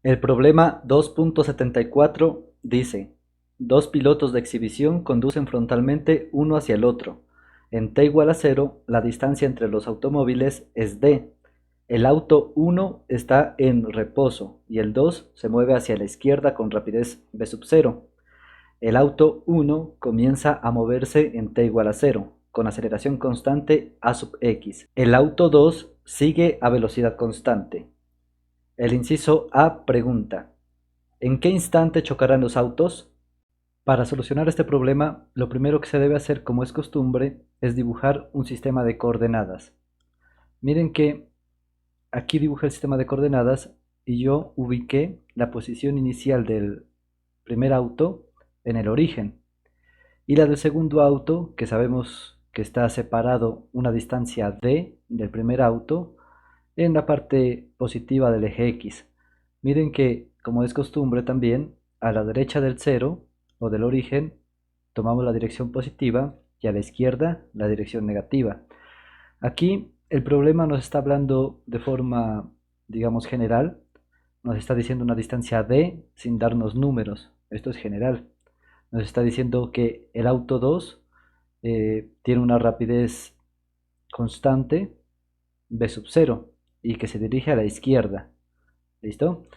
El problema 2.74 dice: dos pilotos de exhibición conducen frontalmente uno hacia el otro. En t igual a 0, la distancia entre los automóviles es d. El auto 1 está en reposo y el 2 se mueve hacia la izquierda con rapidez v sub 0. El auto 1 comienza a moverse en t igual a 0, con aceleración constante a sub x. El auto 2 sigue a velocidad constante. El inciso A pregunta: ¿en qué instante chocarán los autos? Para solucionar este problema, lo primero que se debe hacer, como es costumbre, es dibujar un sistema de coordenadas. Miren que aquí dibujé el sistema de coordenadas y yo ubiqué la posición inicial del primer auto en el origen y la del segundo auto, que sabemos que está separado una distancia d del primer auto, en la parte positiva del eje X. Miren que, como es costumbre también, a la derecha del cero o del origen tomamos la dirección positiva y a la izquierda la dirección negativa. Aquí el problema nos está hablando de forma, digamos, general. Nos está diciendo una distancia d sin darnos números. Esto es general. Nos está diciendo que el auto 2 tiene una rapidez constante v sub 0 y que se dirige a la izquierda. ¿Listo?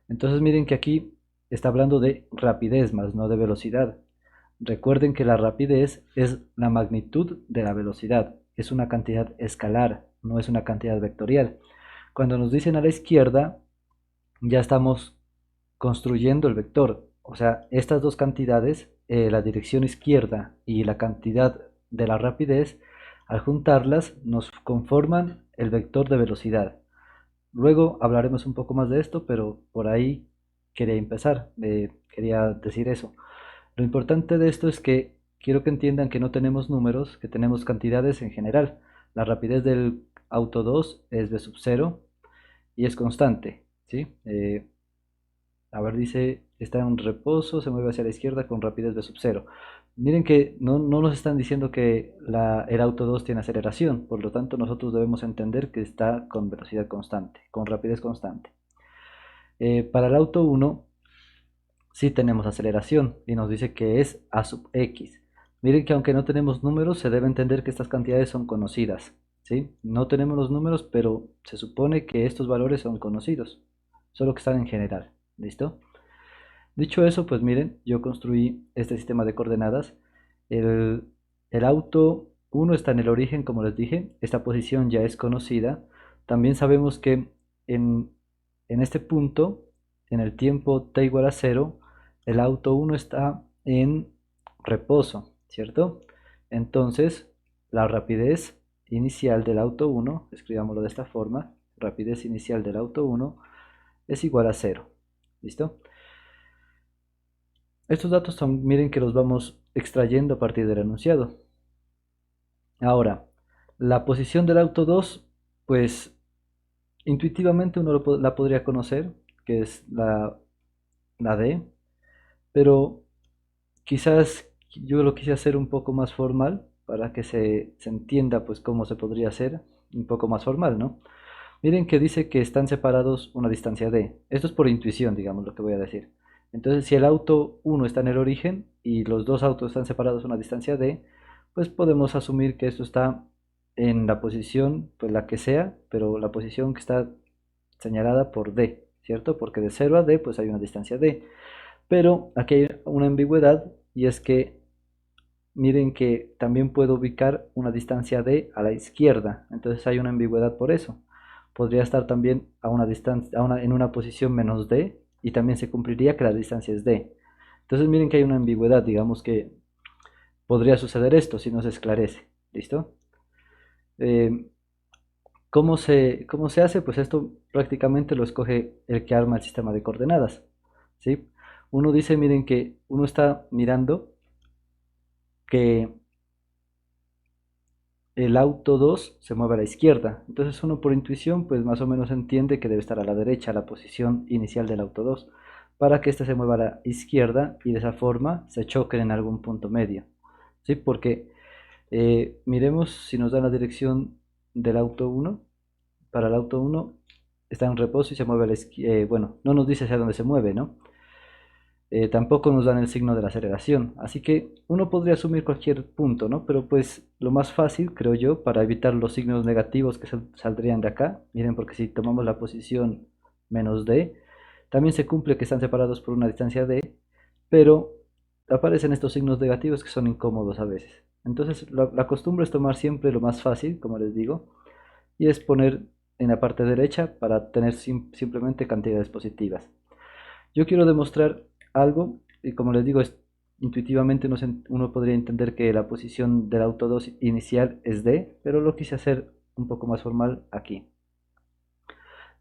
Entonces miren que aquí está hablando de rapidez más no de velocidad. Recuerden que la rapidez es la magnitud de la velocidad. Es una cantidad escalar, no es una cantidad vectorial. Cuando nos dicen a la izquierda, ya estamos construyendo el vector. O sea, estas dos cantidades, la dirección izquierda y la cantidad de la rapidez, al juntarlas nos conforman el vector de velocidad. Luego hablaremos un poco más de esto, pero por ahí quería empezar, quería decir eso. Lo importante de esto es que quiero que entiendan que no tenemos números, que tenemos cantidades en general. La rapidez del auto 2 es v sub 0 y es constante, ¿sí? A ver, dice, está en reposo, se mueve hacia la izquierda con rapidez v sub 0. Miren que no nos están diciendo que el auto 2 tiene aceleración, por lo tanto nosotros debemos entender que está con velocidad constante, con rapidez constante. Para el auto 1 sí tenemos aceleración y nos dice que es a sub x. Miren que aunque no tenemos números, se debe entender que estas cantidades son conocidas, ¿sí? No tenemos los números, pero se supone que estos valores son conocidos, solo que están en general, ¿listo? Dicho eso, pues miren, yo construí este sistema de coordenadas. El, el auto 1 está en el origen, como les dije. Esta posición ya es conocida. También sabemos que en, en este punto, en el tiempo t igual a 0, el auto 1 está en reposo, ¿cierto? Entonces, la rapidez inicial del auto 1, escribámoslo de esta forma, rapidez inicial del auto 1 es igual a 0. ¿Listo? Estos datos son, miren que los vamos extrayendo a partir del enunciado. Ahora, la posición del auto 2, pues intuitivamente uno la podría conocer, que es la D, pero quizás yo lo quise hacer un poco más formal para que se entienda pues cómo se podría hacer un poco más formal, ¿no? Miren que dice que están separados una distancia d. Esto es por intuición, digamos, lo que voy a decir. Entonces, si el auto 1 está en el origen y los dos autos están separados una distancia d, pues podemos asumir que esto está en la posición, pues la que sea, pero la posición que está señalada por d, ¿cierto? Porque de 0 a d, pues hay una distancia d. Pero aquí hay una ambigüedad y es que miren que también puedo ubicar una distancia d a la izquierda. Entonces hay una ambigüedad por eso. Podría estar también a una distancia, en una posición menos d y también se cumpliría que la distancia es d. Entonces miren que hay una ambigüedad, digamos que podría suceder esto si no se esclarece. ¿Listo? Eh, cómo se hace? Pues esto prácticamente lo escoge el que arma el sistema de coordenadas. ¿Sí? Uno dice, miren que uno está mirando que el auto 2 se mueve a la izquierda. Entonces uno por intuición pues más o menos entiende que debe estar a la derecha la posición inicial del auto 2 para que éste se mueva a la izquierda y de esa forma se choquen en algún punto medio. ¿Sí? Porque miremos si nos da la dirección del auto 1. Para el auto 1 está en reposo y se mueve a la izquierda. Bueno, no nos dice hacia dónde se mueve, ¿no? Tampoco nos dan el signo de la aceleración, así que uno podría asumir cualquier punto, ¿no? Pero pues lo más fácil, creo yo, para evitar los signos negativos que saldrían de acá, miren, porque si tomamos la posición menos d, también se cumple que están separados por una distancia d, pero aparecen estos signos negativos que son incómodos a veces. Entonces la costumbre es tomar siempre lo más fácil, como les digo, y es poner en la parte derecha para tener simplemente cantidades positivas. Yo quiero demostrar algo, y como les digo, intuitivamente uno podría entender que la posición del auto 2 inicial es D, pero lo quise hacer un poco más formal aquí.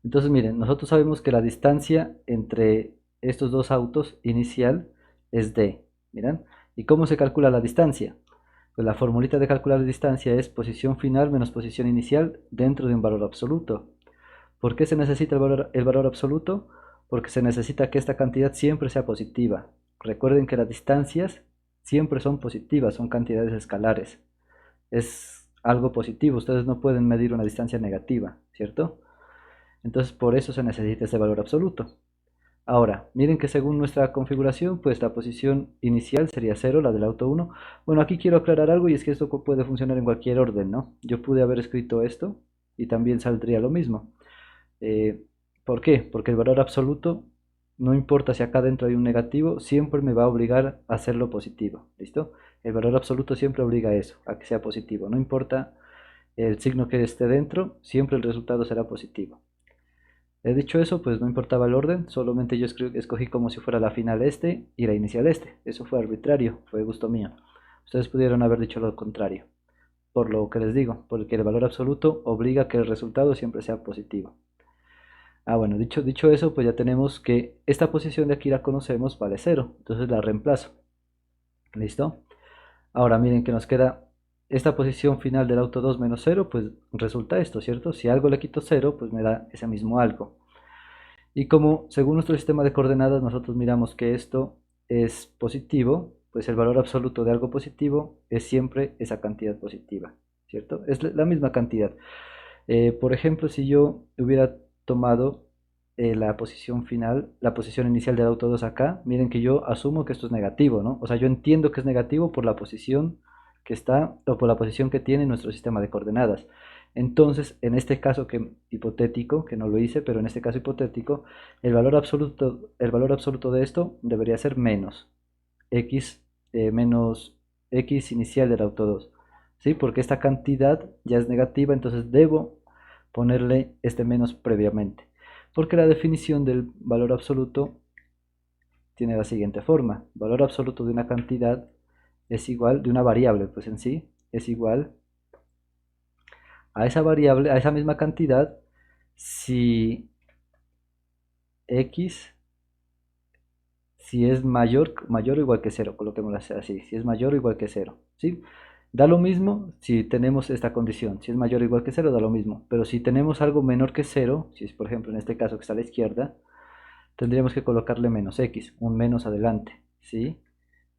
Entonces miren, nosotros sabemos que la distancia entre estos dos autos inicial es D, miren. ¿Y cómo se calcula la distancia? Pues la formulita de calcular la distancia es posición final menos posición inicial dentro de un valor absoluto. ¿Por qué se necesita el valor absoluto? Porque se necesita que esta cantidad siempre sea positiva. Recuerden que las distancias siempre son positivas, son cantidades escalares. Es algo positivo, ustedes no pueden medir una distancia negativa, ¿cierto? Entonces por eso se necesita este valor absoluto. Ahora, miren que según nuestra configuración, pues la posición inicial sería 0, la del auto 1. Bueno, aquí quiero aclarar algo y es que esto puede funcionar en cualquier orden, ¿no? Yo pude haber escrito esto y también saldría lo mismo. Eh, ¿Por qué? Porque el valor absoluto, no importa si acá dentro hay un negativo, siempre me va a obligar a hacerlo positivo. ¿Listo? El valor absoluto siempre obliga a eso, a que sea positivo. No importa el signo que esté dentro, siempre el resultado será positivo. He dicho eso, pues no importaba el orden, solamente yo escogí como si fuera la final este y la inicial este. Eso fue arbitrario, fue gusto mío. Ustedes pudieron haber dicho lo contrario. Por lo que les digo, porque el valor absoluto obliga a que el resultado siempre sea positivo. Bueno, dicho eso, pues ya tenemos que esta posición de aquí la conocemos, vale 0. Entonces la reemplazo. ¿Listo? Ahora miren que nos queda esta posición final del auto 2 menos 0, pues resulta esto, ¿cierto? Si algo le quito 0, pues me da ese mismo algo. Y como según nuestro sistema de coordenadas nosotros miramos que esto es positivo, pues el valor absoluto de algo positivo es siempre esa cantidad positiva, ¿cierto? Es la misma cantidad. Por ejemplo, si yo hubiera tomado la posición final, la posición inicial del auto 2 acá, miren que yo asumo que esto es negativo, ¿no? O sea, yo entiendo que es negativo por la posición que está, o por la posición que tiene nuestro sistema de coordenadas. Entonces, en este caso hipotético, que no lo hice, pero en este caso hipotético, el valor absoluto de esto debería ser menos x inicial del auto 2. ¿Sí? Porque esta cantidad ya es negativa, entonces debo ponerle este menos previamente. Porque la definición del valor absoluto tiene la siguiente forma. Valor absoluto de una cantidad es igual, de una variable, pues en sí, es igual a esa variable, a esa misma cantidad, si x, si es mayor o igual que 0, coloquémoslo así, si es mayor o igual que 0, ¿sí? Da lo mismo si tenemos esta condición, si es mayor o igual que 0 da lo mismo, pero si tenemos algo menor que 0, si es por ejemplo en este caso que está a la izquierda, tendríamos que colocarle menos x, un menos adelante, ¿sí?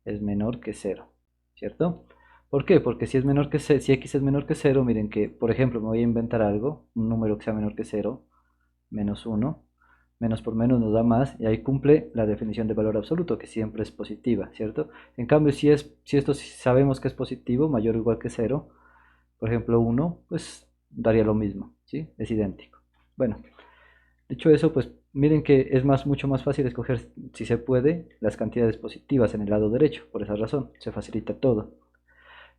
Es menor que 0, ¿cierto? ¿Por qué? Porque si es menor que 0, si x es menor que 0, miren que, por ejemplo, me voy a inventar algo, un número que sea menor que 0, menos 1, menos por menos nos da más, y ahí cumple la definición de valor absoluto, que siempre es positiva, ¿cierto? En cambio, si esto sabemos que es positivo, mayor o igual que 0, por ejemplo 1, pues daría lo mismo, ¿sí? Es idéntico. Bueno, dicho eso, pues miren que es mucho más fácil escoger, si se puede, las cantidades positivas en el lado derecho, por esa razón, se facilita todo.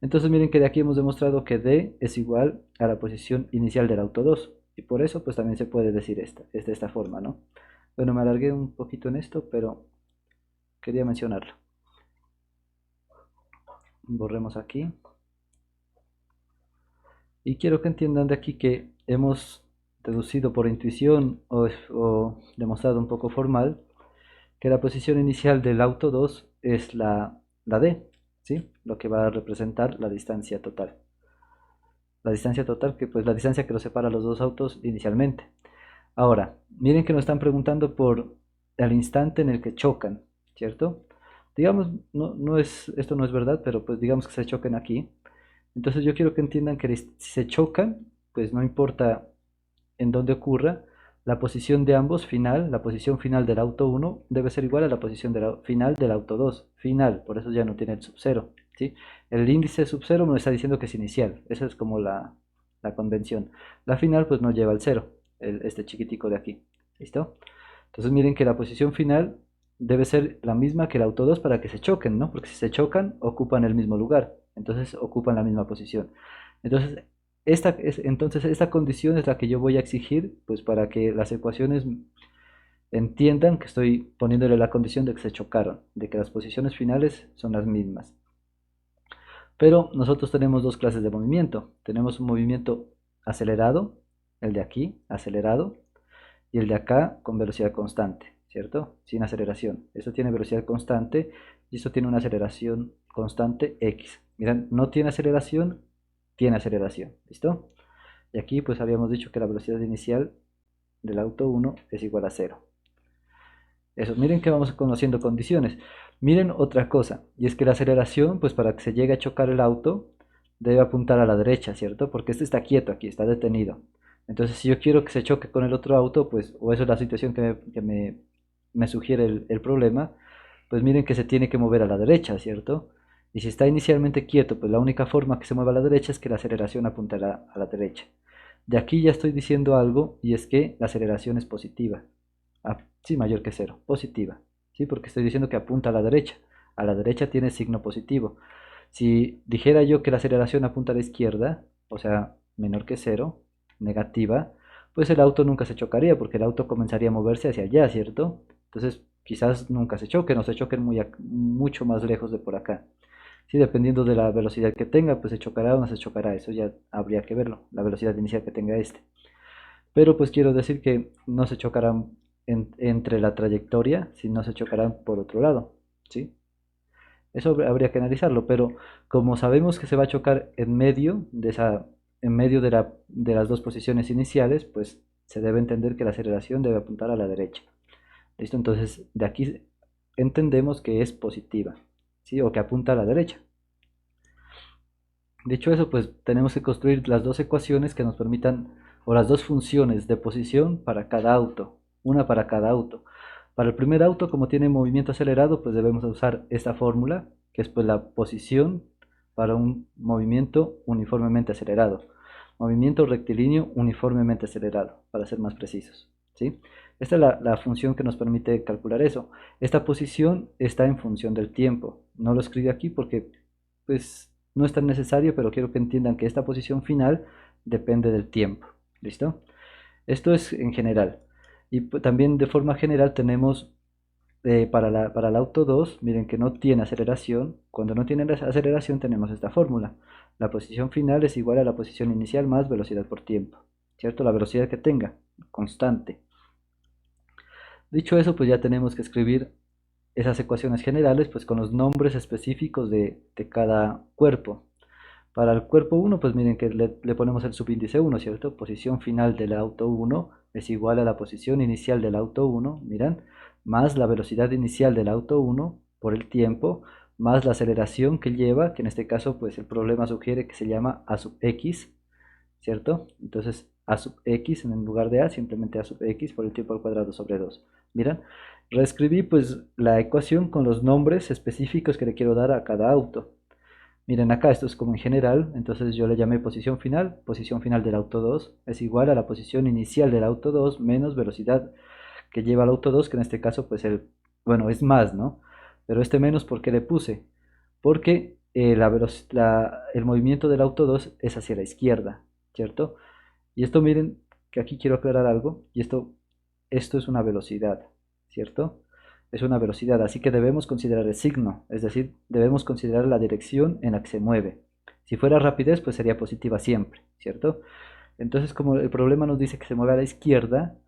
Entonces miren que de aquí hemos demostrado que D es igual a la posición inicial del auto 2. Y por eso pues también se puede decir es de esta forma, ¿no? Bueno, me alargué un poquito en esto, pero quería mencionarlo. Borremos aquí. Y quiero que entiendan de aquí que hemos deducido por intuición o demostrado un poco formal que la posición inicial del auto 2 es la D, ¿sí? Lo que va a representar la distancia total. La distancia total, que pues la distancia que los separa los dos autos inicialmente. Ahora, miren que nos están preguntando por el instante en el que chocan, ¿cierto? Digamos, esto no es verdad, pero pues digamos que se choquen aquí. Entonces yo quiero que entiendan que si se chocan, pues no importa en dónde ocurra, la posición de ambos final, la posición final del auto 1 debe ser igual a la posición final del auto 2, final, por eso ya no tiene el sub 0, ¿sí? El índice sub 0 me está diciendo que es inicial, esa es como la convención. La final pues no lleva el 0, este chiquitico de aquí, ¿listo? Entonces miren que la posición final debe ser la misma que el auto 2 para que se choquen, ¿no? Porque si se chocan, ocupan el mismo lugar, entonces ocupan la misma posición. Entonces, esta condición es la que yo voy a exigir, pues para que las ecuaciones entiendan que estoy poniéndole la condición de que se chocaron, de que las posiciones finales son las mismas. Pero nosotros tenemos dos clases de movimiento. Tenemos un movimiento acelerado, el de aquí, acelerado, y el de acá con velocidad constante, ¿cierto? Sin aceleración. Esto tiene velocidad constante y esto tiene una aceleración constante x. Miren, no tiene aceleración, tiene aceleración, ¿listo? Y aquí pues habíamos dicho que la velocidad inicial del auto 1 es igual a 0. Eso, miren que vamos conociendo condiciones. Miren otra cosa, y es que la aceleración, pues para que se llegue a chocar el auto, debe apuntar a la derecha, ¿cierto? Porque este está quieto aquí, está detenido. Entonces, si yo quiero que se choque con el otro auto, pues, o eso es la situación me sugiere el problema, pues miren que se tiene que mover a la derecha, ¿cierto? Y si está inicialmente quieto, pues la única forma que se mueva a la derecha es que la aceleración apuntará a la derecha. De aquí ya estoy diciendo algo, y es que la aceleración es positiva. Sí, mayor que 0, positiva. ¿Sí? Porque estoy diciendo que apunta a la derecha. A la derecha tiene signo positivo. Si dijera yo que la aceleración apunta a la izquierda, o sea, menor que 0, negativa, pues el auto nunca se chocaría porque el auto comenzaría a moverse hacia allá, ¿cierto? Entonces, quizás nunca se choquen o se choquen mucho más lejos de por acá. Sí, dependiendo de la velocidad que tenga, pues se chocará o no se chocará. Eso ya habría que verlo, la velocidad inicial que tenga este. Pero pues quiero decir que no se chocarán entre la trayectoria, sino se chocarán por otro lado, ¿sí? Eso habría que analizarlo, pero como sabemos que se va a chocar en medio en medio de las dos posiciones iniciales, pues se debe entender que la aceleración debe apuntar a la derecha. ¿Listo? Entonces, de aquí entendemos que es positiva, ¿sí? O que apunta a la derecha. Dicho eso, pues tenemos que construir las dos ecuaciones que nos permitan, o las dos funciones de posición para cada auto, una para cada auto. Para el primer auto, como tiene movimiento acelerado, pues debemos usar esta fórmula, que es pues la posición para un movimiento uniformemente acelerado. Movimiento rectilíneo uniformemente acelerado, para ser más precisos, ¿sí? Esta es la función que nos permite calcular eso. Esta posición está en función del tiempo. No lo escribí aquí porque, pues, no es tan necesario, pero quiero que entiendan que esta posición final depende del tiempo. ¿Listo? Esto es en general. Y también de forma general tenemos para el auto 2, miren que no tiene aceleración. Cuando no tiene aceleración tenemos esta fórmula. La posición final es igual a la posición inicial más velocidad por tiempo. ¿Cierto? La velocidad que tenga, constante. Dicho eso, pues ya tenemos que escribir esas ecuaciones generales pues con los nombres específicos de cada cuerpo. Para el cuerpo 1, pues miren que le ponemos el subíndice 1, ¿cierto? Posición final del auto 1 es igual a la posición inicial del auto 1, miren, más la velocidad inicial del auto 1 por el tiempo, más la aceleración que lleva, que en este caso pues el problema sugiere que se llama A sub x, ¿cierto? Entonces A sub x en lugar de A, simplemente A sub x por el tiempo al cuadrado sobre 2. Miren, reescribí pues la ecuación con los nombres específicos que le quiero dar a cada auto. Miren acá, esto es como en general, entonces yo le llamé posición final del auto 2 es igual a la posición inicial del auto 2 menos velocidad que lleva el auto 2, que en este caso pues bueno, es más, ¿no? Pero este menos, ¿por qué le puse? Porque el movimiento del auto 2 es hacia la izquierda, ¿cierto? Y esto miren, que aquí quiero aclarar algo, y esto es una velocidad, ¿cierto? Es una velocidad, así que debemos considerar el signo, es decir, debemos considerar la dirección en la que se mueve. Si fuera rapidez, pues sería positiva siempre, ¿cierto? Entonces, como el problema nos dice que se mueve a la izquierda,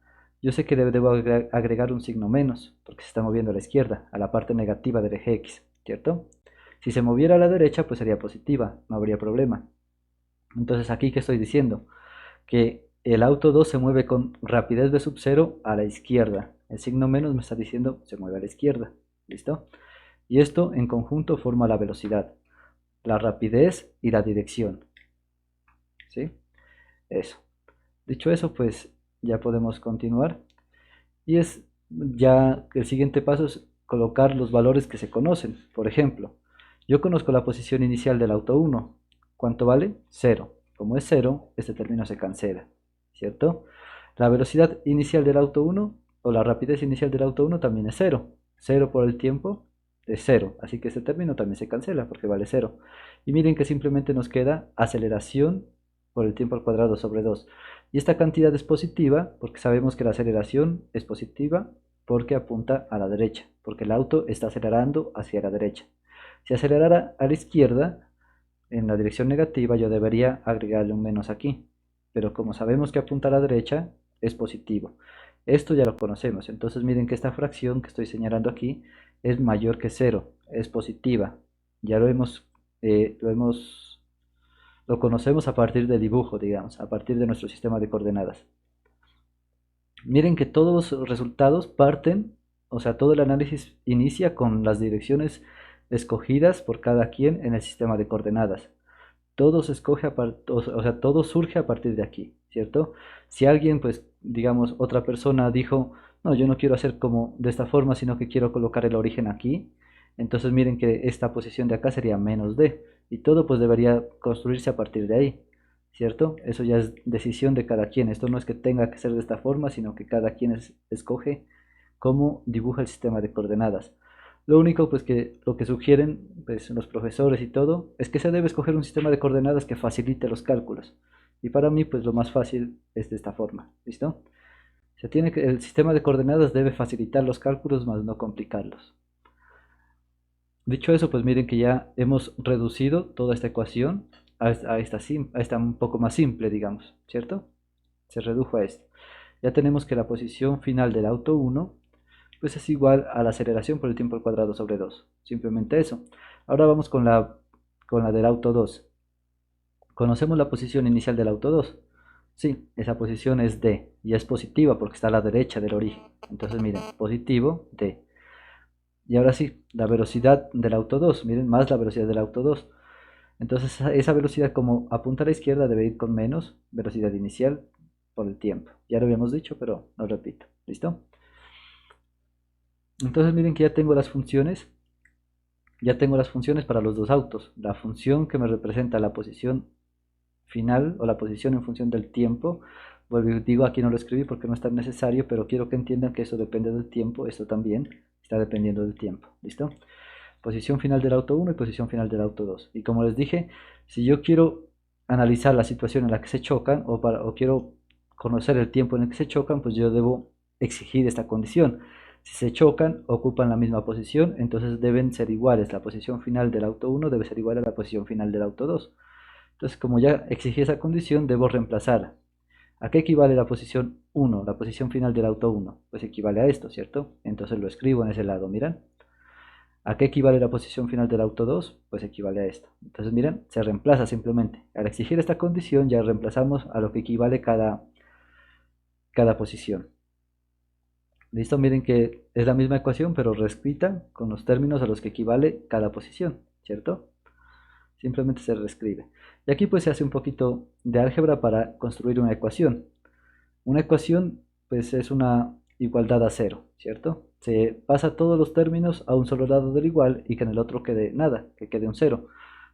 yo sé que debo agregar un signo menos, porque se está moviendo a la izquierda, a la parte negativa del eje X, ¿cierto? Si se moviera a la derecha, pues sería positiva, no habría problema. Entonces, aquí, ¿qué estoy diciendo? Que el auto 2 se mueve con rapidez de sub 0 a la izquierda. El signo menos me está diciendo se mueve a la izquierda. ¿Listo? Y esto en conjunto forma la velocidad, la rapidez y la dirección. ¿Sí? Eso. Dicho eso, pues ya podemos continuar. Y ya el siguiente paso es colocar los valores que se conocen. Por ejemplo, yo conozco la posición inicial del auto 1. ¿Cuánto vale? 0. Como es 0, este término se cancela, ¿cierto? La velocidad inicial del auto 1 o la rapidez inicial del auto 1 también es 0. 0 por el tiempo es 0. Así que este término también se cancela porque vale 0. Y miren que simplemente nos queda aceleración por el tiempo al cuadrado sobre 2. Y esta cantidad es positiva porque sabemos que la aceleración es positiva porque apunta a la derecha, porque el auto está acelerando hacia la derecha. Si acelerara a la izquierda, en la dirección negativa, yo debería agregarle un menos aquí. Pero como sabemos que apunta a la derecha, es positivo. Esto ya lo conocemos. Entonces miren que esta fracción que estoy señalando aquí es mayor que 0, es positiva. Ya lo conocemos a partir del dibujo, digamos, a partir de nuestro sistema de coordenadas. Miren que todos los resultados parten, o sea, todo el análisis inicia con las direcciones escogidas por cada quien en el sistema de coordenadas. Todo se escoge o sea, todo surge a partir de aquí, ¿cierto? Si alguien, pues, digamos, otra persona dijo, no, yo no quiero hacer como de esta forma, sino que quiero colocar el origen aquí, entonces miren que esta posición de acá sería menos d, y todo pues debería construirse a partir de ahí, ¿cierto? Eso ya es decisión de cada quien. Esto no es que tenga que ser de esta forma, sino que cada quien escoge cómo dibuja el sistema de coordenadas. Lo único pues que lo que sugieren pues, los profesores y todo es que se debe escoger un sistema de coordenadas que facilite los cálculos. Y para mí pues lo más fácil es de esta forma, ¿listo? El sistema de coordenadas debe facilitar los cálculos más no complicarlos. Dicho eso, pues miren que ya hemos reducido toda esta ecuación a esta un poco más simple, digamos, ¿cierto? Se redujo a esto. Ya tenemos que la posición final del auto 1 pues es igual a la aceleración por el tiempo al cuadrado sobre 2. Simplemente eso. Ahora vamos con la del auto 2. ¿Conocemos la posición inicial del auto 2? Sí, esa posición es D y es positiva porque está a la derecha del origen. Entonces miren, positivo D. Y ahora sí, la velocidad del auto 2, miren, más la velocidad del auto 2. Entonces esa velocidad como apunta a la izquierda debe ir con menos velocidad inicial por el tiempo. Ya lo habíamos dicho, pero no repito. ¿Listo? Entonces miren que ya tengo las funciones. Ya tengo las funciones para los dos autos. La función que me representa la posición final o la posición en función del tiempo. Vuelvo y digo, aquí no lo escribí porque no es tan necesario, pero quiero que entiendan que eso depende del tiempo. Esto también está dependiendo del tiempo. ¿Listo? Posición final del auto 1 y posición final del auto 2. Y como les dije, si yo quiero analizar la situación en la que se chocan o quiero conocer el tiempo en el que se chocan, pues yo debo exigir esta condición. Si se chocan, ocupan la misma posición, entonces deben ser iguales. La posición final del auto 1 debe ser igual a la posición final del auto 2. Entonces, como ya exigí esa condición, debo reemplazar. ¿A qué equivale la posición 1, la posición final del auto 1? Pues equivale a esto, ¿cierto? Entonces lo escribo en ese lado, miran. ¿A qué equivale la posición final del auto 2? Pues equivale a esto. Entonces miren, se reemplaza simplemente. Al exigir esta condición ya reemplazamos a lo que equivale cada posición. ¿Listo? Miren que es la misma ecuación, pero reescrita con los términos a los que equivale cada posición, ¿cierto? Simplemente se reescribe. Y aquí pues se hace un poquito de álgebra para construir una ecuación. Una ecuación pues es una igualdad a cero, ¿cierto? Se pasa todos los términos a un solo lado del igual y que en el otro quede nada, que quede un cero.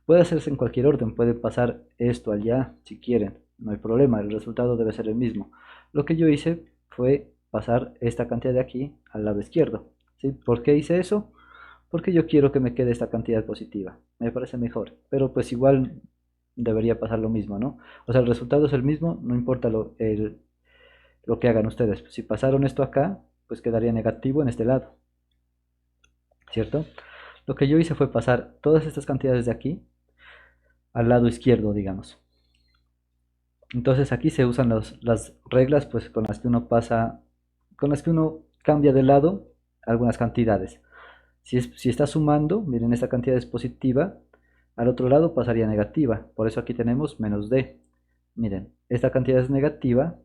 Puede hacerse en cualquier orden, puede pasar esto allá si quieren, no hay problema, el resultado debe ser el mismo. Lo que yo hice fue pasar esta cantidad de aquí al lado izquierdo. ¿Sí? ¿Por qué hice eso? Porque yo quiero que me quede esta cantidad positiva. Me parece mejor, pero pues igual debería pasar lo mismo, ¿no? O sea, el resultado es el mismo, no importa lo que hagan ustedes. Si pasaron esto acá, pues quedaría negativo en este lado, ¿cierto? Lo que yo hice fue pasar todas estas cantidades de aquí al lado izquierdo, digamos. Entonces aquí se usan las reglas pues con las que uno pasa, con las que uno cambia de lado algunas cantidades. Si está sumando, miren, esta cantidad es positiva, al otro lado pasaría negativa, por eso aquí tenemos menos d. Miren, esta cantidad es negativa,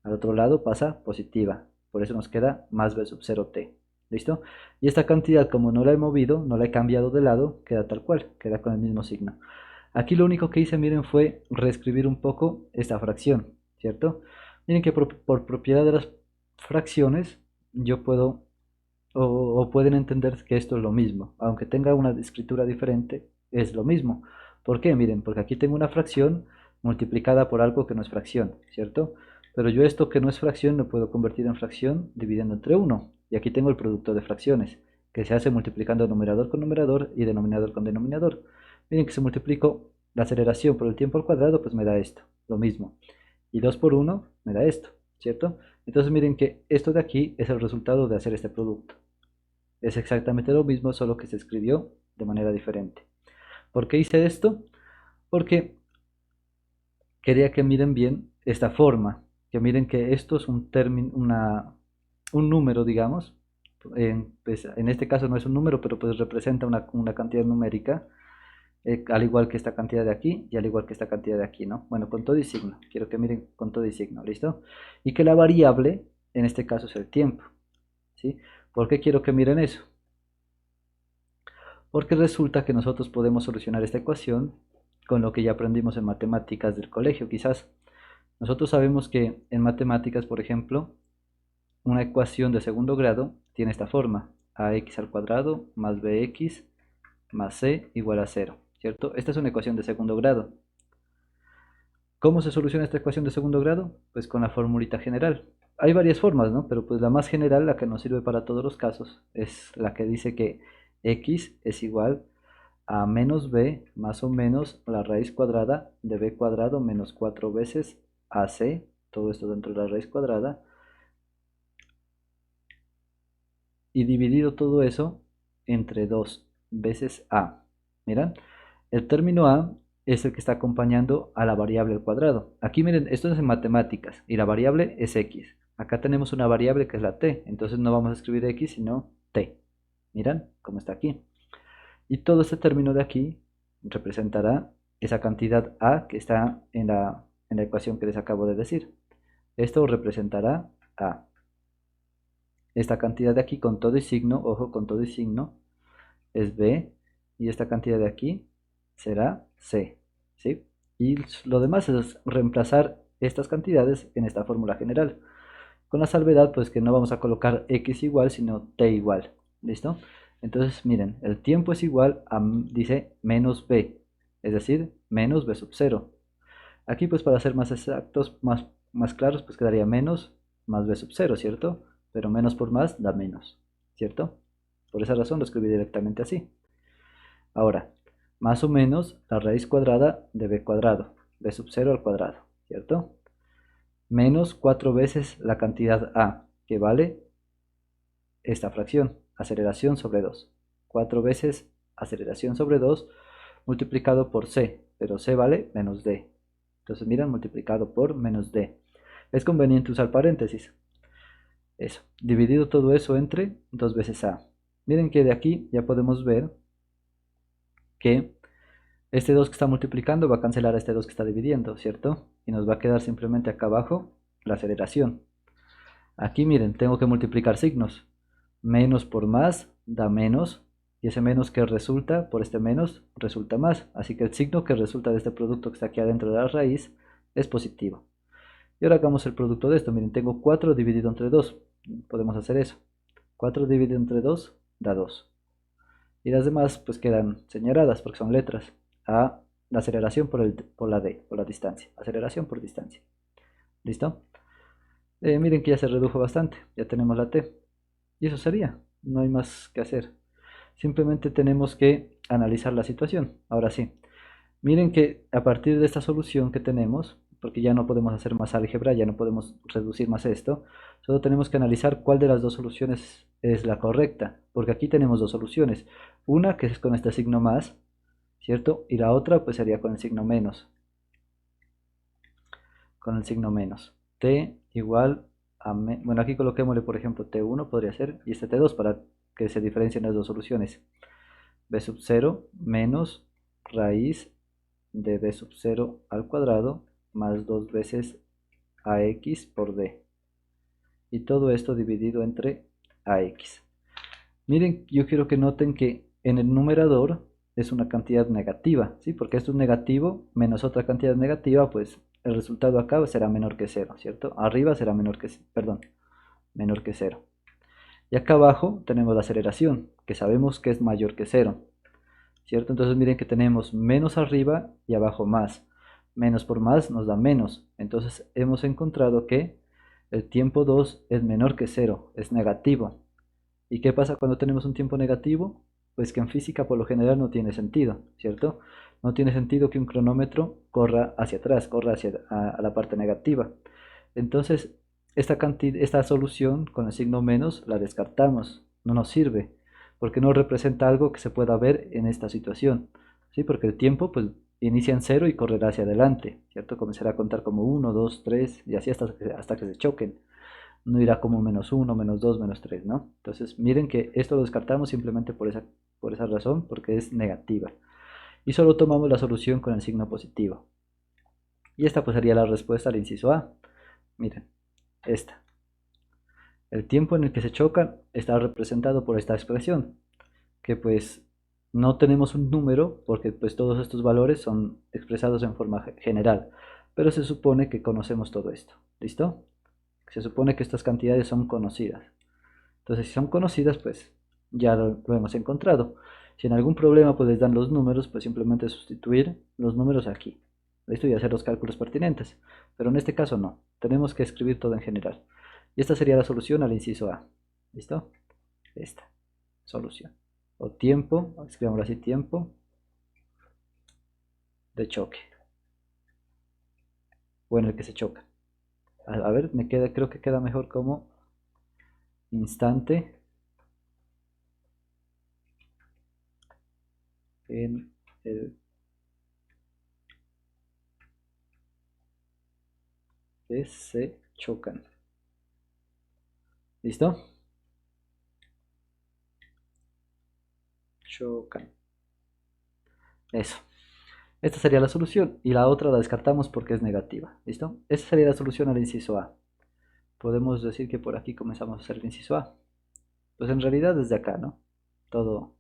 al otro lado pasa positiva, por eso nos queda más b sub 0t. ¿Listo? Y esta cantidad, como no la he movido, no la he cambiado de lado, queda tal cual, queda con el mismo signo. Aquí lo único que hice, miren, fue reescribir un poco esta fracción, ¿cierto? Miren que por propiedad de las fracciones, yo puedo o pueden entender que esto es lo mismo, aunque tenga una escritura diferente, es lo mismo. ¿Por qué? Miren, porque aquí tengo una fracción multiplicada por algo que no es fracción, ¿cierto? Pero yo esto que no es fracción lo puedo convertir en fracción dividiendo entre 1. Y aquí tengo el producto de fracciones, que se hace multiplicando numerador con numerador y denominador con denominador. Miren que si multiplico la aceleración por el tiempo al cuadrado, pues me da esto, lo mismo. Y 2 por 1 me da esto, ¿cierto? Entonces miren que esto de aquí es el resultado de hacer este producto. Es exactamente lo mismo, solo que se escribió de manera diferente. ¿Por qué hice esto? Porque quería que miren bien esta forma, que miren que esto es un término, un número, digamos. Pues, en este caso no es un número, pero pues representa una cantidad numérica, al igual que esta cantidad de aquí y al igual que esta cantidad de aquí, ¿no? Bueno, con todo y signo. Quiero que miren con todo y signo, ¿listo? Y que la variable, en este caso, es el tiempo, ¿sí? ¿Por qué quiero que miren eso? Porque resulta que nosotros podemos solucionar esta ecuación con lo que ya aprendimos en matemáticas del colegio, quizás. Nosotros sabemos que en matemáticas, por ejemplo, una ecuación de segundo grado tiene esta forma: ax al cuadrado más bx más c igual a 0, ¿cierto? Esta es una ecuación de segundo grado. ¿Cómo se soluciona esta ecuación de segundo grado? Pues con la formulita general. Hay varias formas, ¿no? Pero pues la más general, la que nos sirve para todos los casos, es la que dice que x es igual a menos b más o menos la raíz cuadrada de b cuadrado menos 4 veces ac, todo esto dentro de la raíz cuadrada, y dividido todo eso entre 2 veces a. Miren, el término a es el que está acompañando a la variable al cuadrado. Aquí miren, esto es en matemáticas y la variable es x. Acá tenemos una variable que es la t, entonces no vamos a escribir x sino t. Miren cómo está aquí. Y todo este término de aquí representará esa cantidad a que está en la ecuación que les acabo de decir. Esto representará a. Esta cantidad de aquí con todo y signo, ojo, con todo y signo, es b, y esta cantidad de aquí será c, ¿sí? Y lo demás es reemplazar estas cantidades en esta fórmula general, con la salvedad pues que no vamos a colocar x igual sino t igual, ¿listo? Entonces miren, el tiempo es igual a, dice, menos b, es decir, menos b sub 0. Aquí pues para ser más exactos, más claros, pues quedaría menos más b sub 0, ¿cierto? Pero menos por más da menos, ¿cierto? Por esa razón lo escribí directamente así. Ahora, más o menos la raíz cuadrada de b cuadrado, b sub 0 al cuadrado, ¿cierto? Menos 4 veces la cantidad a, que vale esta fracción, aceleración sobre 2. 4 veces aceleración sobre 2 multiplicado por c, pero c vale menos d. Entonces miren, multiplicado por menos d. Es conveniente usar paréntesis. Eso, dividido todo eso entre 2 veces a. Miren que de aquí ya podemos ver que este 2 que está multiplicando va a cancelar a este 2 que está dividiendo, ¿cierto? Y nos va a quedar simplemente acá abajo la aceleración. Aquí miren, tengo que multiplicar signos. Menos por más da menos, y ese menos que resulta por este menos resulta más. Así que el signo que resulta de este producto que está aquí adentro de la raíz es positivo. Y ahora hagamos el producto de esto. Miren, tengo 4 dividido entre 2. Podemos hacer eso. 4 dividido entre 2 da 2. Y las demás pues quedan señaladas porque son letras. A, la aceleración por la d, por la distancia. Aceleración por distancia. ¿Listo? Miren que ya se redujo bastante. Ya tenemos la t. Y eso sería. No hay más que hacer. Simplemente tenemos que analizar la situación. Ahora sí. Miren que a partir de esta solución que tenemos, porque ya no podemos hacer más álgebra, ya no podemos reducir más esto, solo tenemos que analizar cuál de las dos soluciones es la correcta, porque aquí tenemos dos soluciones, una que es con este signo más, ¿cierto? Y la otra pues sería con el signo menos, t igual a, bueno, aquí coloquémosle por ejemplo t1 podría ser, y este t2 para que se diferencien las dos soluciones, b sub 0 menos raíz de b sub 0 al cuadrado más 2 veces ax por d. Y todo esto dividido entre ax. Miren, yo quiero que noten que en el numerador es una cantidad negativa, ¿sí? Porque esto es negativo menos otra cantidad negativa, pues el resultado acá será menor que cero, ¿cierto? Arriba será menor que cero. Y acá abajo tenemos la aceleración, que sabemos que es mayor que cero, ¿cierto? Entonces miren que tenemos menos arriba y abajo más. Menos por más nos da menos. Entonces hemos encontrado que el tiempo 2 es menor que cero, es negativo. ¿Y qué pasa cuando tenemos un tiempo negativo? Pues que en física por lo general no tiene sentido, ¿cierto? No tiene sentido que un cronómetro corra hacia atrás, corra hacia a la parte negativa. Entonces, esta solución con el signo menos la descartamos, no nos sirve, porque no representa algo que se pueda ver en esta situación, ¿sí? Porque el tiempo pues inicia en cero y correrá hacia adelante, ¿cierto? Comenzará a contar como uno, 2, 3 y así hasta que se choquen. No irá como menos uno, menos 2, menos 3, ¿no? Entonces miren que esto lo descartamos simplemente por esa razón, porque es negativa. Y solo tomamos la solución con el signo positivo. Y esta pues sería la respuesta al inciso A. Miren, esta. El tiempo en el que se chocan está representado por esta expresión, que pues no tenemos un número porque pues todos estos valores son expresados en forma general, pero se supone que conocemos todo esto. ¿Listo? Se supone que estas cantidades son conocidas. Entonces, si son conocidas, pues ya lo hemos encontrado. Si en algún problema pues les dan los números, pues simplemente sustituir los números aquí. ¿Listo? Y hacer los cálculos pertinentes. Pero en este caso no. Tenemos que escribir todo en general. Y esta sería la solución al inciso A. ¿Listo? Esta. Solución. O tiempo, escribámoslo así, tiempo de choque. O en el que se choca. A ver, creo que queda mejor como instante en el que se chocan. ¿Listo? Chocan. Eso. Esta sería la solución y la otra la descartamos porque es negativa. ¿Listo? Esta sería la solución al inciso A. Podemos decir que por aquí comenzamos a hacer el inciso A. Pues en realidad desde acá, ¿no? Todo.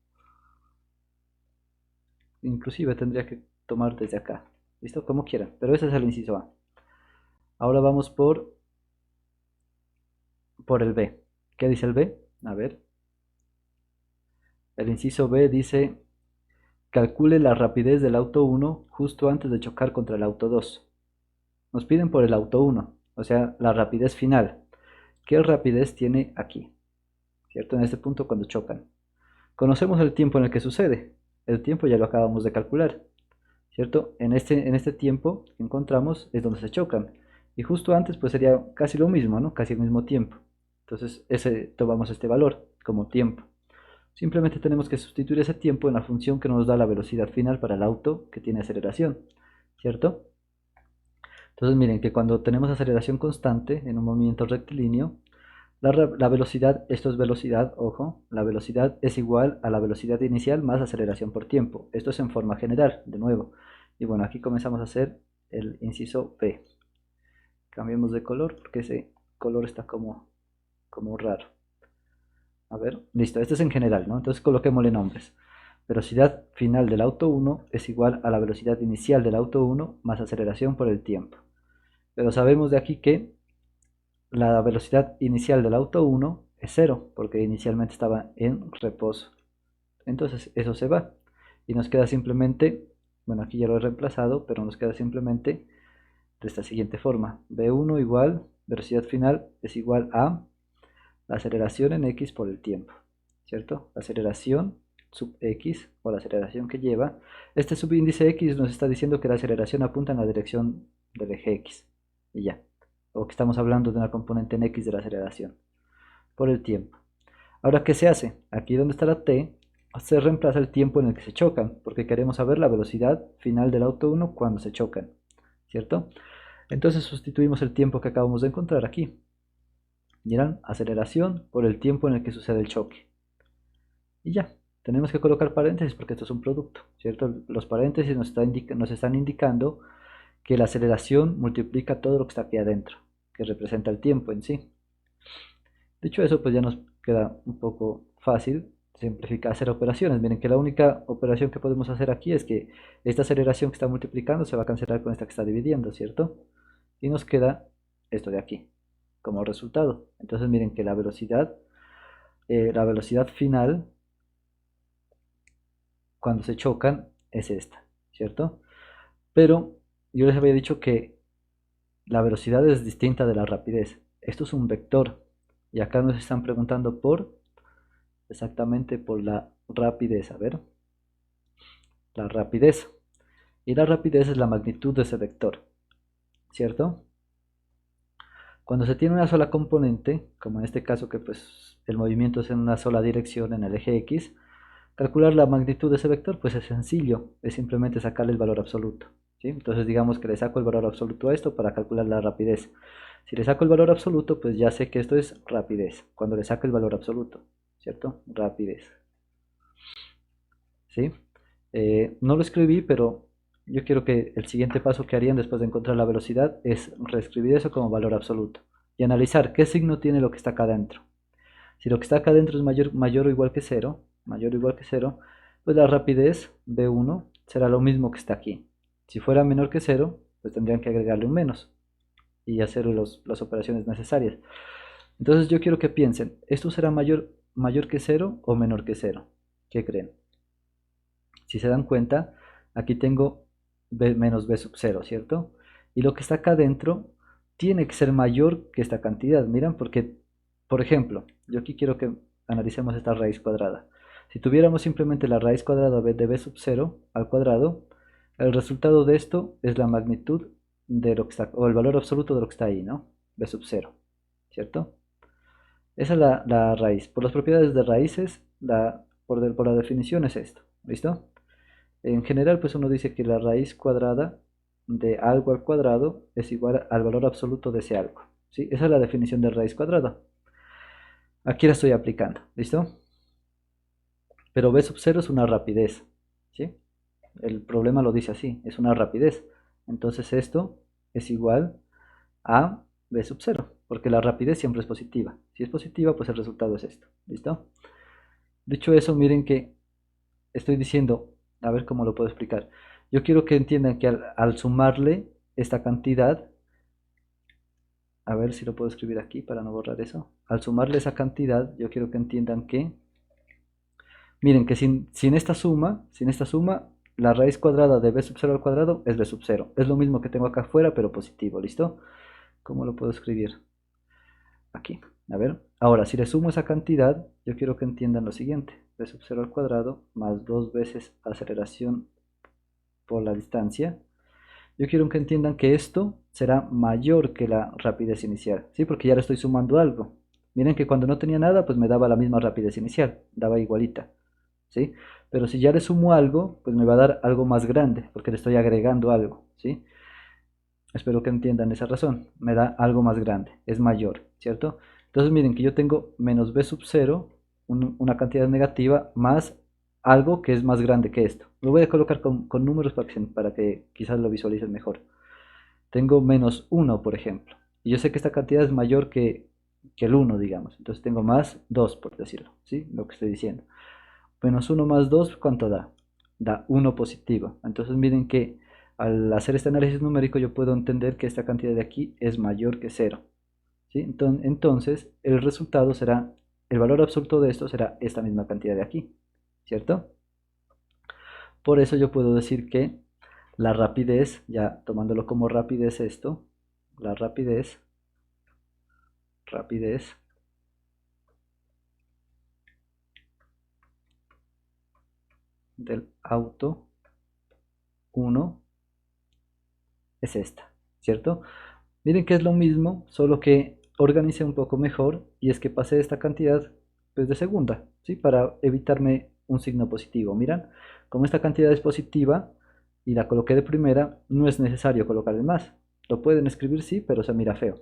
Inclusive tendría que tomar desde acá. ¿Listo? Como quieran. Pero ese es el inciso A. Ahora vamos por el B. ¿Qué dice el B? A ver. El inciso B dice: calcule la rapidez del auto 1 justo antes de chocar contra el auto 2. Nos piden por el auto 1, o sea, la rapidez final. ¿Qué rapidez tiene aquí? ¿Cierto? En este punto cuando chocan. Conocemos el tiempo en el que sucede. El tiempo ya lo acabamos de calcular. ¿Cierto? En este tiempo que encontramos es donde se chocan. Y justo antes pues sería casi lo mismo, ¿no? Casi el mismo tiempo. Entonces tomamos este valor como tiempo. Simplemente tenemos que sustituir ese tiempo en la función que nos da la velocidad final para el auto que tiene aceleración, ¿cierto? Entonces miren que cuando tenemos aceleración constante en un movimiento rectilíneo, la velocidad, esto es velocidad, ojo, la velocidad es igual a la velocidad inicial más aceleración por tiempo. Esto es en forma general, de nuevo. Y bueno, aquí comenzamos a hacer el inciso B. Cambiemos de color porque ese color está como raro. A ver, listo, este es en general, ¿no? Entonces coloquémosle nombres. Velocidad final del auto 1 es igual a la velocidad inicial del auto 1 más aceleración por el tiempo. Pero sabemos de aquí que la velocidad inicial del auto 1 es 0, porque inicialmente estaba en reposo. Entonces eso se va. Y nos queda simplemente, bueno, aquí ya lo he reemplazado, pero nos queda simplemente de esta siguiente forma. V1 igual, velocidad final es igual a la aceleración en x por el tiempo, ¿cierto? La aceleración sub x, o la aceleración que lleva. Este subíndice x nos está diciendo que la aceleración apunta en la dirección del eje x. Y ya. O que estamos hablando de una componente en x de la aceleración. Por el tiempo. Ahora, ¿qué se hace? Aquí donde está la t, se reemplaza el tiempo en el que se chocan, porque queremos saber la velocidad final del auto 1 cuando se chocan, ¿cierto? Entonces sustituimos el tiempo que acabamos de encontrar aquí. Dirán aceleración por el tiempo en el que sucede el choque. Y ya, tenemos que colocar paréntesis porque esto es un producto, ¿cierto? Los paréntesis nos están indicando que la aceleración multiplica todo lo que está aquí adentro, que representa el tiempo en sí. Dicho eso, pues ya nos queda un poco fácil simplificar, hacer operaciones. Miren que la única operación que podemos hacer aquí es que esta aceleración que está multiplicando se va a cancelar con esta que está dividiendo, ¿cierto? Y nos queda esto de aquí como resultado. Entonces miren que la velocidad final cuando se chocan es esta, ¿cierto? Pero yo les había dicho que la velocidad es distinta de la rapidez. Esto es un vector y acá nos están preguntando exactamente por la rapidez. A ver, la rapidez. Y la rapidez es la magnitud de ese vector, ¿cierto? Cuando se tiene una sola componente, como en este caso que pues el movimiento es en una sola dirección en el eje X, calcular la magnitud de ese vector pues es sencillo, es simplemente sacarle el valor absoluto, ¿sí? Entonces digamos que le saco el valor absoluto a esto para calcular la rapidez. Si le saco el valor absoluto, pues ya sé que esto es rapidez, cuando le saco el valor absoluto, ¿cierto? Rapidez, ¿sí? No lo escribí, pero yo quiero que el siguiente paso que harían después de encontrar la velocidad es reescribir eso como valor absoluto y analizar qué signo tiene lo que está acá adentro. Si lo que está acá adentro es mayor o igual que 0, pues la rapidez B1 será lo mismo que está aquí. Si fuera menor que 0, pues tendrían que agregarle un menos y hacer las operaciones necesarias. Entonces yo quiero que piensen, ¿esto será mayor que 0 o menor que 0? ¿Qué creen? Si se dan cuenta, aquí tengo menos b sub 0, ¿cierto? Y lo que está acá adentro tiene que ser mayor que esta cantidad. Miren, porque, por ejemplo, yo aquí quiero que analicemos esta raíz cuadrada. Si tuviéramos simplemente la raíz cuadrada de b sub 0 al cuadrado, el resultado de esto es la magnitud de lo que está, o el valor absoluto de lo que está ahí, ¿no? B sub 0, ¿cierto? Esa es la raíz. Por las propiedades de raíces, por la definición es esto, ¿listo? En general, pues uno dice que la raíz cuadrada de algo al cuadrado es igual al valor absoluto de ese algo, ¿sí? Esa es la definición de raíz cuadrada. Aquí la estoy aplicando, ¿listo? Pero b sub 0 es una rapidez, ¿sí? El problema lo dice así, es una rapidez. Entonces esto es igual a b sub 0, porque la rapidez siempre es positiva. Si es positiva, pues el resultado es esto, ¿listo? Dicho eso, miren que estoy diciendo, a ver cómo lo puedo explicar. Yo quiero que entiendan que al sumarle esta cantidad, a ver si lo puedo escribir aquí para no borrar eso. Al sumarle esa cantidad, yo quiero que entiendan que, miren que sin esta suma, la raíz cuadrada de b sub 0 al cuadrado es b sub 0. Es lo mismo que tengo acá afuera, pero positivo, ¿listo? ¿Cómo lo puedo escribir? Aquí, a ver. Ahora, si le sumo esa cantidad, yo quiero que entiendan lo siguiente. B sub 0 al cuadrado más 2 veces aceleración por la distancia. Yo quiero que entiendan que esto será mayor que la rapidez inicial, ¿sí? Porque ya le estoy sumando algo. Miren que cuando no tenía nada, pues me daba la misma rapidez inicial, daba igualita, ¿sí? Pero si ya le sumo algo, pues me va a dar algo más grande, porque le estoy agregando algo, ¿sí? Espero que entiendan esa razón. Me da algo más grande, es mayor, ¿cierto? Entonces miren que yo tengo menos b sub 0, una cantidad negativa, más algo que es más grande que esto. Lo voy a colocar con números para que quizás lo visualicen mejor. Tengo menos 1, por ejemplo. Y yo sé que esta cantidad es mayor que el 1, digamos. Entonces tengo más 2, por decirlo, ¿sí? Lo que estoy diciendo. Menos 1 más 2, ¿cuánto da? Da 1 positivo. Entonces miren que al hacer este análisis numérico yo puedo entender que esta cantidad de aquí es mayor que 0, ¿sí? Entonces el resultado será, el valor absoluto de esto será esta misma cantidad de aquí, ¿cierto? Por eso yo puedo decir que la rapidez, ya tomándolo como rapidez esto, la rapidez del auto 1 es esta, ¿cierto? Miren que es lo mismo, solo que organicé un poco mejor y es que pasé esta cantidad pues, de segunda, ¿sí? Para evitarme un signo positivo. Miran, como esta cantidad es positiva y la coloqué de primera, no es necesario colocarle más. Lo pueden escribir sí, pero se mira feo.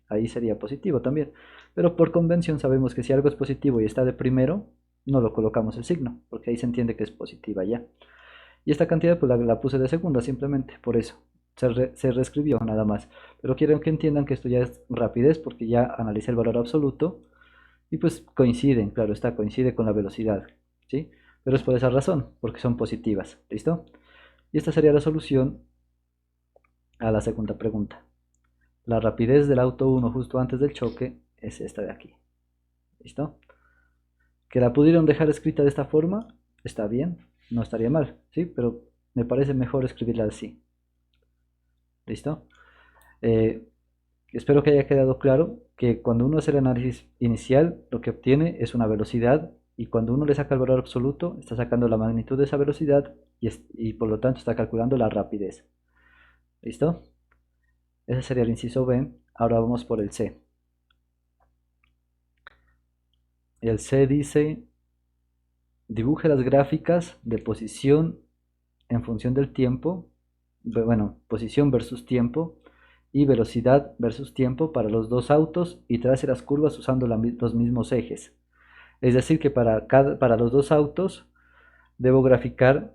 Ahí sería positivo también. Pero por convención sabemos que si algo es positivo y está de primero, no lo colocamos el signo, porque ahí se entiende que es positiva ya. Y esta cantidad pues la puse de segunda simplemente, por eso. Se reescribió nada más. Pero quiero que entiendan que esto ya es rapidez porque ya analicé el valor absoluto y pues coinciden, claro está, coincide con la velocidad. ¿sí? Pero es por esa razón, porque son positivas, ¿listo? Y esta sería la solución a la segunda pregunta. La rapidez del auto 1 justo antes del choque es esta de aquí, ¿listo? Que la pudieron dejar escrita de esta forma, está bien, no estaría mal, ¿sí? Pero me parece mejor escribirla así, ¿listo? Eh, Espero que haya quedado claro que cuando uno hace el análisis inicial, lo que obtiene es una velocidad y cuando uno le saca el valor absoluto, está sacando la magnitud de esa velocidad y por lo tanto está calculando la rapidez. ¿Listo? Ese sería el inciso B. Ahora vamos por el C. El C dice, dibuje las gráficas de posición en función del tiempo, bueno, posición versus tiempo y velocidad versus tiempo para los dos autos y trace las curvas usando los mismos ejes. Es decir, que para los dos autos debo graficar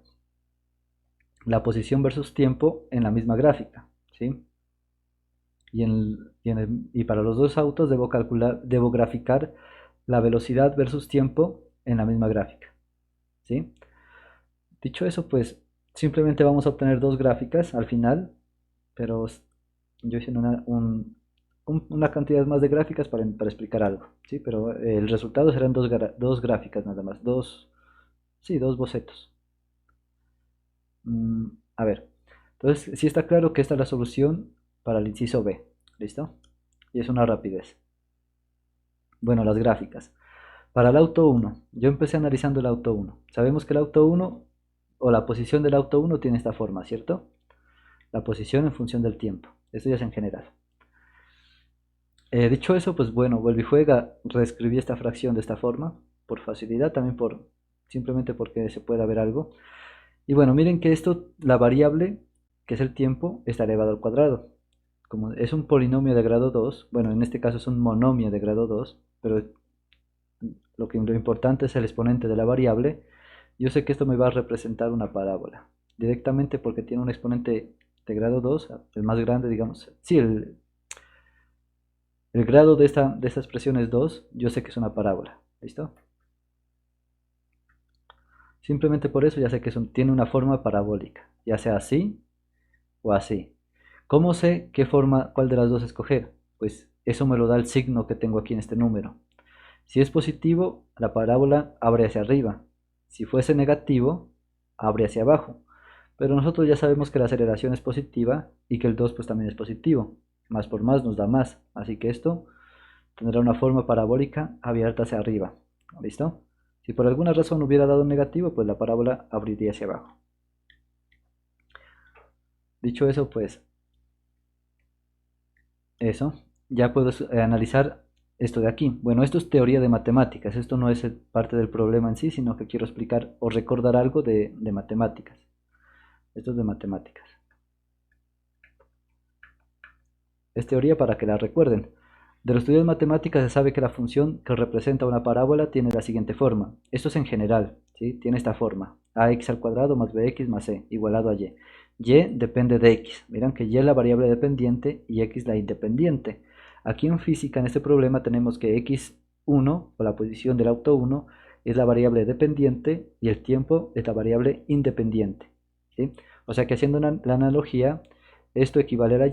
la posición versus tiempo en la misma gráfica, ¿sí? Y para los dos autos debo graficar la velocidad versus tiempo en la misma gráfica, ¿sí? Dicho eso, pues simplemente vamos a obtener dos gráficas al final, pero yo hice una cantidad más de gráficas para explicar algo, ¿sí? Pero el resultado serán dos gráficas nada más, sí, dos bocetos. A ver, entonces sí está claro que esta es la solución para el inciso B, ¿listo? Y es una rapidez. Bueno, las gráficas. Para el auto 1, yo empecé analizando el auto 1. Sabemos que el auto 1 o la posición del auto 1 tiene esta forma, ¿cierto? La posición en función del tiempo. Esto ya es en general. Dicho eso, pues bueno, vuelvo y juega, reescribí esta fracción de esta forma, por facilidad, también simplemente porque se pueda ver algo. Y bueno, miren que esto, la variable, que es el tiempo, está elevado al cuadrado. Como es un polinomio de grado 2, bueno, en este caso es un monomio de grado 2, pero lo importante es el exponente de la variable. Yo sé que esto me va a representar una parábola, directamente porque tiene un exponente de grado 2, el más grande, digamos. Sí, el grado de esta expresión es 2, yo sé que es una parábola, ¿listo? Simplemente por eso ya sé que tiene una forma parabólica, ya sea así o así. ¿Cómo sé cuál de las dos escoger? Pues eso me lo da el signo que tengo aquí en este número. Si es positivo, la parábola abre hacia arriba. Si fuese negativo, abre hacia abajo. Pero nosotros ya sabemos que la aceleración es positiva y que el 2 pues también es positivo. Más por más nos da más. Así que esto tendrá una forma parabólica abierta hacia arriba. ¿Listo? Si por alguna razón hubiera dado negativo, pues la parábola abriría hacia abajo. Dicho eso, pues eso, ya puedo analizar esto de aquí. Bueno, esto es teoría de matemáticas, esto no es parte del problema en sí, sino que quiero explicar o recordar algo de matemáticas. Esto es de matemáticas. Es teoría para que la recuerden. De los estudios de matemáticas se sabe que la función que representa una parábola tiene la siguiente forma. Esto es en general, ¿sí? Tiene esta forma. Ax al cuadrado más bx más c igualado a y. Y depende de x. Miren que y es la variable dependiente y x la independiente. Aquí en física, en este problema, tenemos que x1, o la posición del auto 1, es la variable dependiente y el tiempo es la variable independiente, ¿sí? O sea que haciendo la analogía, esto equivale a la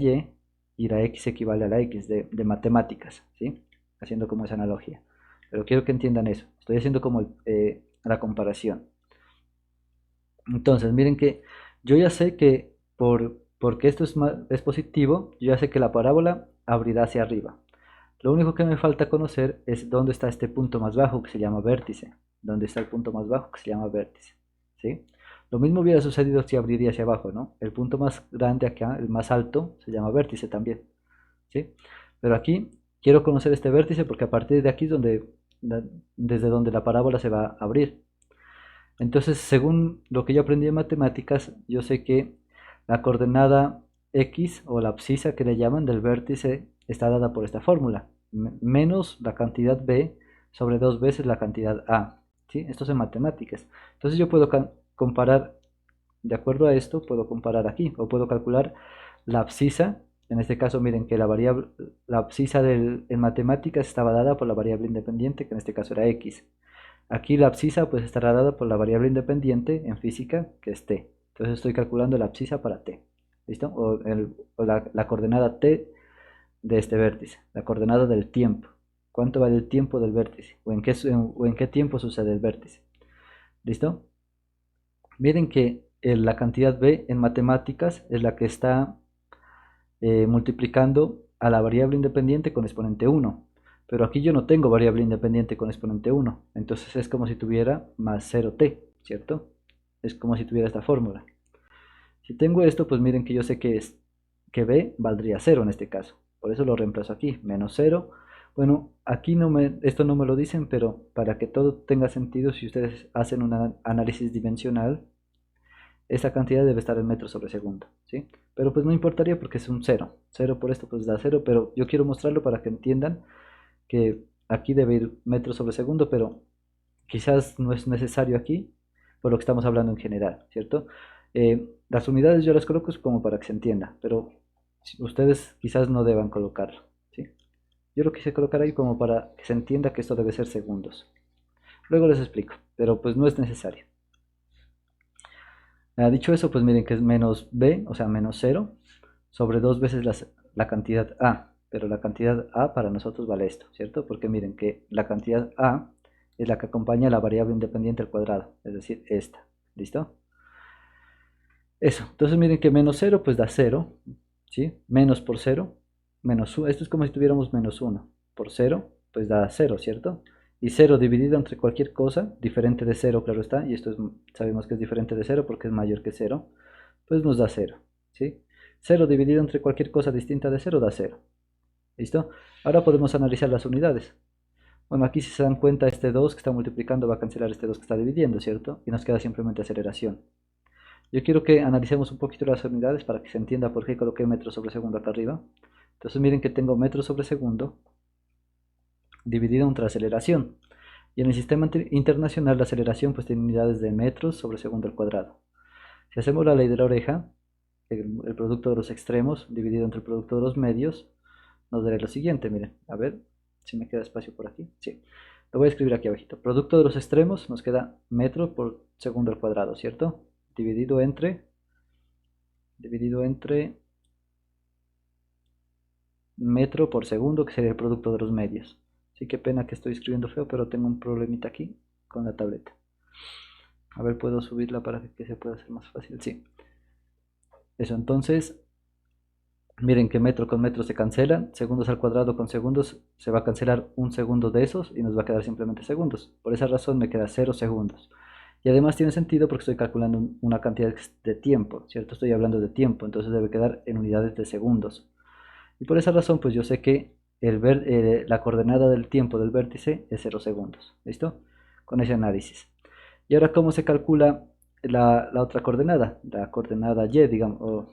y la x equivale a la x de matemáticas, ¿sí? Haciendo como esa analogía. Pero quiero que entiendan eso. Estoy haciendo como la comparación. Entonces, miren que yo ya sé que porque esto es positivo, yo ya sé que la parábola abrirá hacia arriba. Lo único que me falta conocer es dónde está este punto más bajo que se llama vértice. ¿Dónde está el punto más bajo que se llama vértice? ¿Sí? Lo mismo hubiera sucedido si abriría hacia abajo, ¿no? El punto más grande acá, el más alto, se llama vértice también, ¿sí? Pero aquí quiero conocer este vértice porque a partir de aquí es desde donde la parábola se va a abrir. Entonces, según lo que yo aprendí en matemáticas, yo sé que la coordenada x o la abscisa que le llaman del vértice está dada por esta fórmula, menos la cantidad b sobre dos veces la cantidad a. ¿Sí? Esto es en matemáticas. Entonces yo puedo comparar, de acuerdo a esto, puedo comparar aquí, o puedo calcular la abscisa. En este caso, miren que la abscisa en matemáticas estaba dada por la variable independiente, que en este caso era x. Aquí la abscisa pues estará dada por la variable independiente en física, que es t. Entonces estoy calculando la abscisa para t. ¿Listo? O la coordenada t de este vértice, la coordenada del tiempo. ¿Cuánto vale el tiempo del vértice? O en qué tiempo sucede el vértice. ¿Listo? Miren que la cantidad b en matemáticas es la que está multiplicando a la variable independiente con exponente 1. Pero aquí yo no tengo variable independiente con exponente 1. Entonces es como si tuviera más 0t, ¿cierto? Es como si tuviera esta fórmula. Si tengo esto, pues miren que yo sé que b valdría 0 en este caso. Por eso lo reemplazo aquí, menos 0. Bueno, aquí esto no me lo dicen, pero para que todo tenga sentido, si ustedes hacen un análisis dimensional, esa cantidad debe estar en metros sobre segundo, ¿sí? Pero pues no importaría porque es un 0. 0 por esto pues da 0, pero yo quiero mostrarlo para que entiendan que aquí debe ir metros sobre segundo, pero quizás no es necesario aquí, por lo que estamos hablando en general, ¿cierto? Las unidades yo las coloco como para que se entienda, pero ustedes quizás no deban colocarlo, ¿sí? Yo lo quise colocar ahí como para que se entienda que esto debe ser segundos. Luego les explico, pero pues no es necesario. Dicho eso, pues miren que es menos b, o sea, menos 0, sobre 2 veces la cantidad a. Pero la cantidad a para nosotros vale esto, ¿cierto? Porque miren que la cantidad a es la que acompaña a la variable independiente al cuadrado, es decir, esta. ¿Listo? Eso. Entonces miren que menos 0 pues da 0, ¿sí? Menos por 0, menos 1. Esto es como si tuviéramos menos 1 por 0, pues da 0, ¿cierto? Y 0 dividido entre cualquier cosa, diferente de 0, claro está, y esto sabemos que es diferente de 0 porque es mayor que 0, pues nos da 0, ¿sí? 0 dividido entre cualquier cosa distinta de 0 da 0. ¿Listo? Ahora podemos analizar las unidades. Bueno, aquí si se dan cuenta, este 2 que está multiplicando va a cancelar este 2 que está dividiendo, ¿cierto? Y nos queda simplemente aceleración. Yo quiero que analicemos un poquito las unidades para que se entienda por qué coloqué metros sobre segundo acá arriba. Entonces miren que tengo metros sobre segundo dividido entre aceleración. Y en el sistema internacional la aceleración pues tiene unidades de metros sobre segundo al cuadrado. Si hacemos la ley de la oreja, el producto de los extremos dividido entre el producto de los medios, nos dará lo siguiente, miren, a ver si me queda espacio por aquí, sí, lo voy a escribir aquí abajito. Producto de los extremos nos queda metro por segundo al cuadrado, ¿cierto? Dividido entre metro por segundo, que sería el producto de los medios. Sí, qué pena que estoy escribiendo feo, pero tengo un problemita aquí con la tableta. A ver, ¿puedo subirla para que se pueda hacer más fácil? Sí. Eso, entonces, miren que metro con metro se cancelan, segundos al cuadrado con segundos se va a cancelar un segundo de esos y nos va a quedar simplemente segundos. Por esa razón me queda 0 segundos. Y además tiene sentido porque estoy calculando una cantidad de tiempo, ¿cierto? Estoy hablando de tiempo, entonces debe quedar en unidades de segundos. Y por esa razón, pues yo sé que la coordenada del tiempo del vértice es 0 segundos. ¿Listo? Con ese análisis. Y ahora, ¿cómo se calcula la otra coordenada? La coordenada y, digamos, o,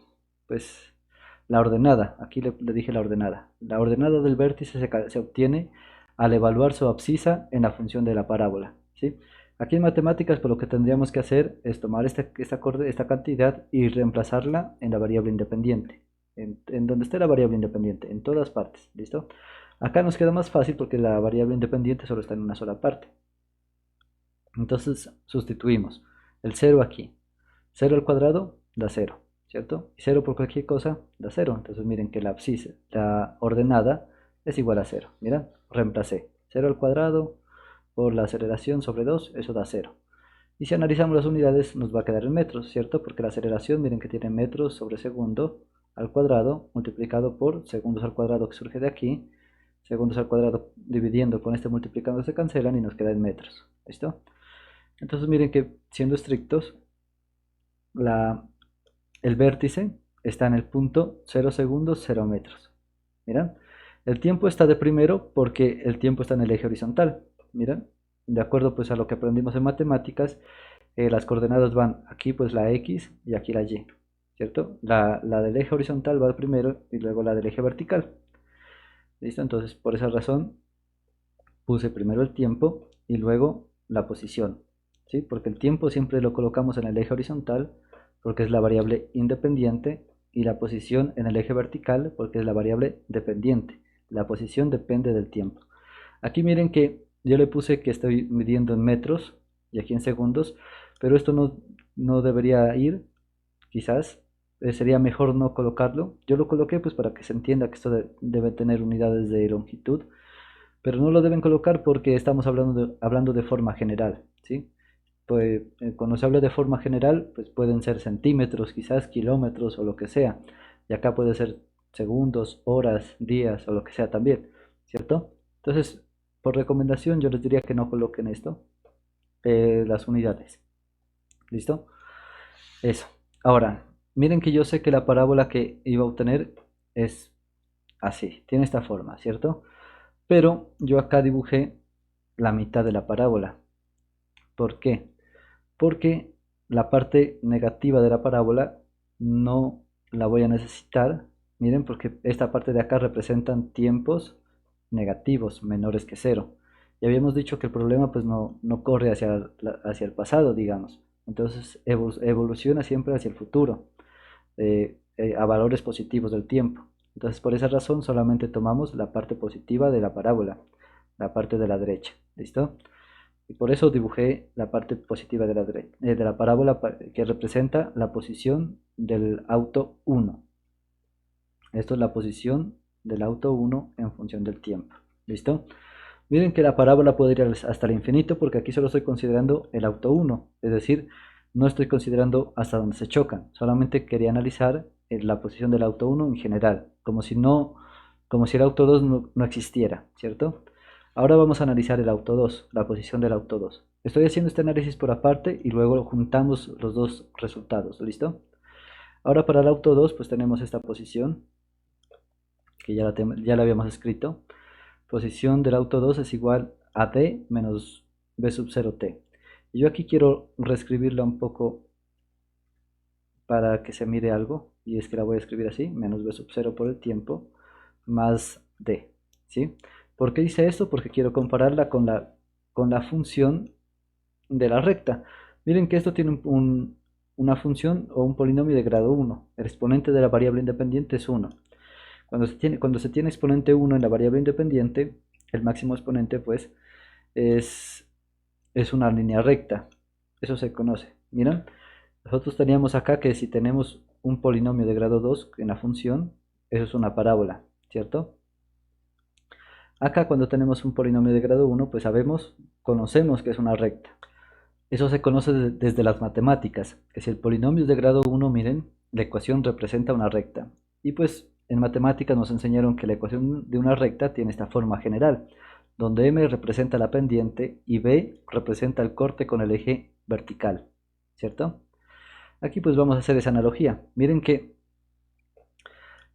pues la ordenada. Aquí le dije la ordenada. La ordenada del vértice se obtiene al evaluar su abscisa en la función de la parábola, ¿sí? Aquí en matemáticas, pues lo que tendríamos que hacer es tomar esta cantidad y reemplazarla en la variable independiente. En donde esté la variable independiente, en todas partes, ¿listo? Acá nos queda más fácil porque la variable independiente solo está en una sola parte. Entonces sustituimos el 0 aquí. 0 al cuadrado da 0, ¿cierto? Y 0 por cualquier cosa da 0. Entonces miren que la abscisa, la ordenada, es igual a 0. Miren, reemplacé 0 al cuadrado por la aceleración sobre 2, eso da 0. Y si analizamos las unidades nos va a quedar en metros, ¿cierto? Porque la aceleración, miren que tiene metros sobre segundo al cuadrado multiplicado por segundos al cuadrado que surge de aquí. Segundos al cuadrado dividiendo con este multiplicando se cancelan y nos queda en metros. ¿Listo? Entonces miren que siendo estrictos, el vértice está en el punto 0 segundos 0 metros. Miren, el tiempo está de primero porque el tiempo está en el eje horizontal. Miren, de acuerdo pues a lo que aprendimos en matemáticas, las coordenadas van aquí pues la X y aquí la Y, ¿cierto? La del eje horizontal va primero y luego la del eje vertical. ¿Listo? Entonces por esa razón puse primero el tiempo y luego la posición, ¿sí? Porque el tiempo siempre lo colocamos en el eje horizontal porque es la variable independiente y la posición en el eje vertical porque es la variable dependiente. La posición depende del tiempo. Aquí miren que yo le puse que estoy midiendo en metros y aquí en segundos, pero esto no debería ir, quizás. Sería mejor no colocarlo. Yo lo coloqué pues para que se entienda que esto debe tener unidades de longitud, pero no lo deben colocar porque estamos hablando de forma general, ¿sí? Pues cuando se habla de forma general, pues pueden ser centímetros, quizás kilómetros o lo que sea. Y acá puede ser segundos, horas, días o lo que sea también, ¿cierto? Entonces, por recomendación, yo les diría que no coloquen esto, las unidades. ¿Listo? Eso. Ahora, miren que yo sé que la parábola que iba a obtener es así, tiene esta forma, ¿cierto? Pero yo acá dibujé la mitad de la parábola. ¿Por qué? Porque la parte negativa de la parábola no la voy a necesitar. Miren, porque esta parte de acá representan tiempos negativos menores que cero. Y habíamos dicho que el problema pues no corre hacia el pasado, digamos. Entonces evoluciona siempre hacia el futuro, a valores positivos del tiempo. Entonces por esa razón solamente tomamos la parte positiva de la parábola, la parte de la derecha. ¿Listo? Y por eso dibujé la parte positiva de la parábola que representa la posición del auto 1. Esto es la posición del auto 1 en función del tiempo. ¿Listo? Miren que la parábola puede ir hasta el infinito porque aquí solo estoy considerando el auto 1. Es decir, no estoy considerando hasta donde se chocan. Solamente quería analizar la posición del auto 1 en general. Como si el auto 2 no existiera. ¿Cierto? Ahora vamos a analizar el auto 2, la posición del auto 2. Estoy haciendo este análisis por aparte y luego juntamos los dos resultados, ¿listo? Ahora para el auto 2 pues tenemos esta posición, que ya la habíamos escrito. Posición del auto 2 es igual a D menos B sub 0T. Y yo aquí quiero reescribirla un poco para que se mire algo, y es que la voy a escribir así, menos B sub 0 por el tiempo, más D, ¿sí? ¿Por qué hice esto? Porque quiero compararla con la función de la recta. Miren que esto tiene una función o un polinomio de grado 1. El exponente de la variable independiente es 1. Cuando se tiene exponente 1 en la variable independiente, el máximo exponente pues es, es una línea recta. Eso se conoce. Miren, nosotros teníamos acá que si tenemos un polinomio de grado 2 en la función, eso es una parábola, ¿cierto? Acá cuando tenemos un polinomio de grado 1, pues conocemos que es una recta. Eso se conoce desde las matemáticas, que si el polinomio es de grado 1, miren, la ecuación representa una recta. Y pues en matemáticas nos enseñaron que la ecuación de una recta tiene esta forma general, donde m representa la pendiente y b representa el corte con el eje vertical, ¿cierto? Aquí pues vamos a hacer esa analogía. Miren que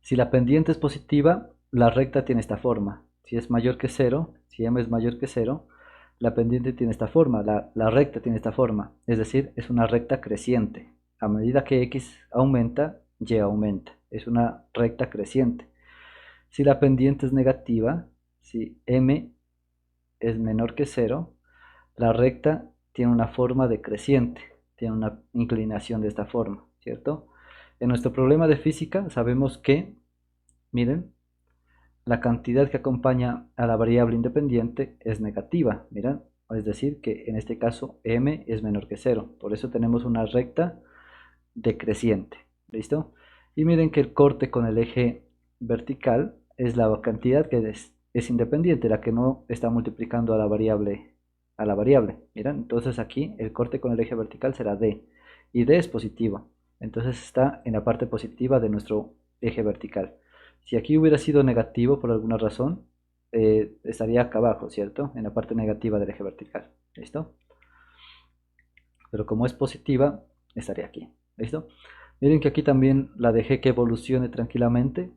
si la pendiente es positiva, la recta tiene esta forma. Si es mayor que 0, si m es mayor que 0, la pendiente tiene esta forma, la recta tiene esta forma, es decir, es una recta creciente. A medida que x aumenta, y aumenta. Es una recta creciente. Si la pendiente es negativa, si m es menor que 0, la recta tiene una forma decreciente, tiene una inclinación de esta forma, ¿cierto? En nuestro problema de física sabemos que, miren, la cantidad que acompaña a la variable independiente es negativa, miren, es decir, que en este caso m es menor que 0, por eso tenemos una recta decreciente, ¿listo? Y miren que el corte con el eje vertical es la cantidad que es independiente, la que no está multiplicando a la variable, miren, entonces aquí el corte con el eje vertical será d, y d es positivo, entonces está en la parte positiva de nuestro eje vertical. Si aquí hubiera sido negativo por alguna razón, estaría acá abajo, ¿cierto? En la parte negativa del eje vertical, ¿listo? Pero como es positiva, estaría aquí, ¿listo? Miren que aquí también la dejé que evolucione tranquilamente,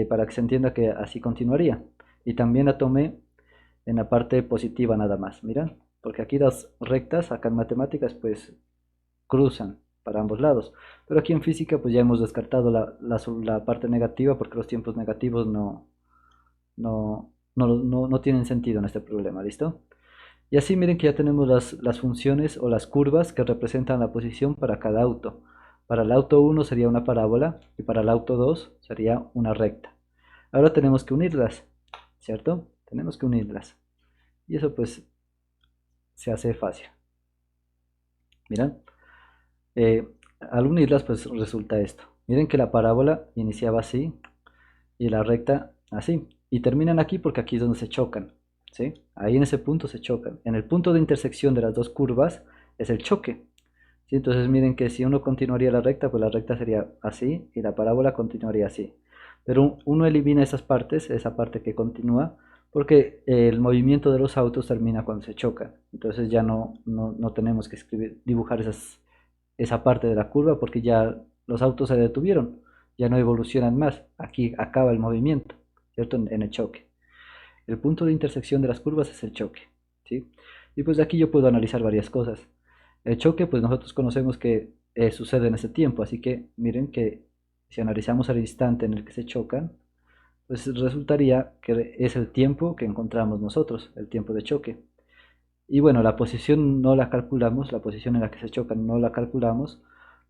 para que se entienda que así continuaría. Y también la tomé en la parte positiva nada más, miren, porque aquí las rectas, acá en matemáticas, pues cruzan para ambos lados. Pero aquí en física pues ya hemos descartado la parte negativa porque los tiempos negativos no tienen sentido en este problema, ¿listo? Y así miren que ya tenemos las funciones o las curvas que representan la posición para cada auto. Para el auto 1 sería una parábola y para el auto 2 sería una recta. Ahora tenemos que unirlas, ¿cierto? Tenemos que unirlas. Y eso pues se hace fácil. Miren, eh, al unirlas pues resulta esto. Miren que la parábola iniciaba así y la recta así. Y terminan aquí porque aquí es donde se chocan. ¿Sí? Ahí en ese punto se chocan. En el punto de intersección de las dos curvas es el choque. ¿Sí? Entonces miren que si uno continuaría la recta, pues la recta sería así y la parábola continuaría así. Pero uno elimina esas partes, esa parte que continúa, porque el movimiento de los autos termina cuando se chocan. Entonces ya no tenemos que dibujar esa parte de la curva porque ya los autos se detuvieron, ya no evolucionan más. Aquí acaba el movimiento, ¿cierto? En el choque. El punto de intersección de las curvas es el choque, ¿sí? Y pues de aquí yo puedo analizar varias cosas. El choque, pues nosotros conocemos que sucede en ese tiempo, así que miren que si analizamos el instante en el que se chocan, pues resultaría que es el tiempo que encontramos nosotros, el tiempo de choque. Y bueno, la posición no la calculamos, la posición en la que se chocan no la calculamos,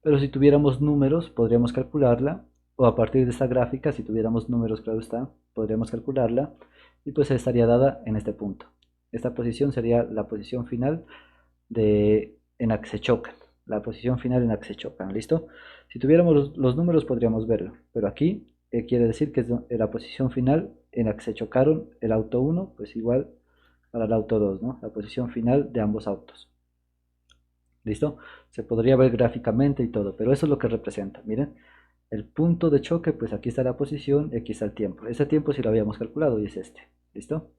pero si tuviéramos números podríamos calcularla, o a partir de esta gráfica, si tuviéramos números, claro está, podríamos calcularla, y pues estaría dada en este punto. Esta posición sería la posición final en la que se chocan, la posición final en la que se chocan, ¿listo? Si tuviéramos los números podríamos verlo, pero aquí quiere decir que es la posición final en la que se chocaron el auto 1, pues igual para el auto 2, ¿no? La posición final de ambos autos. ¿Listo? Se podría ver gráficamente y todo, pero eso es lo que representa. Miren, el punto de choque, pues aquí está la posición y aquí está el tiempo. Ese tiempo sí lo habíamos calculado y es este. ¿Listo?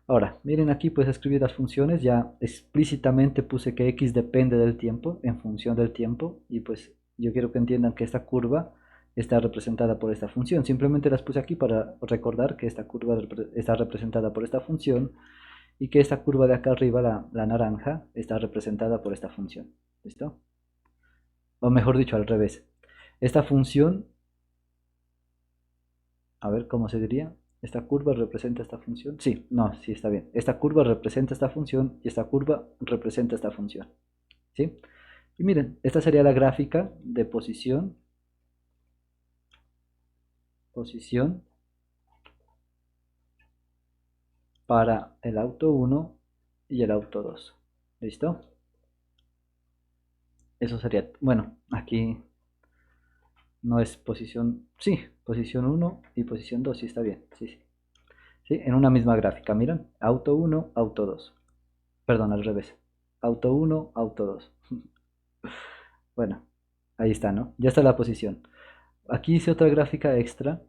Ahora, miren aquí pues escribí las funciones, ya explícitamente puse que x depende del tiempo, en función del tiempo, y pues yo quiero que entiendan que esta curva está representada por esta función. Simplemente las puse aquí para recordar que esta curva está representada por esta función y que esta curva de acá arriba, la naranja, está representada por esta función. ¿Listo? O mejor dicho, al revés. Esta función, a ver cómo se diría. ¿Esta curva representa esta función? Sí, no, sí está bien. Esta curva representa esta función y esta curva representa esta función. ¿Sí? Y miren, esta sería la gráfica de posición para el auto 1 y el auto 2. ¿Listo? Eso sería, bueno, aquí no es posición, sí, posición 1 y posición 2, sí está bien, sí, sí. Sí, en una misma gráfica, miren, auto 1, auto 2. Perdón, al revés. Auto 1, auto 2. Bueno, ahí está, ¿no? Ya está la posición. Aquí hice otra gráfica extra,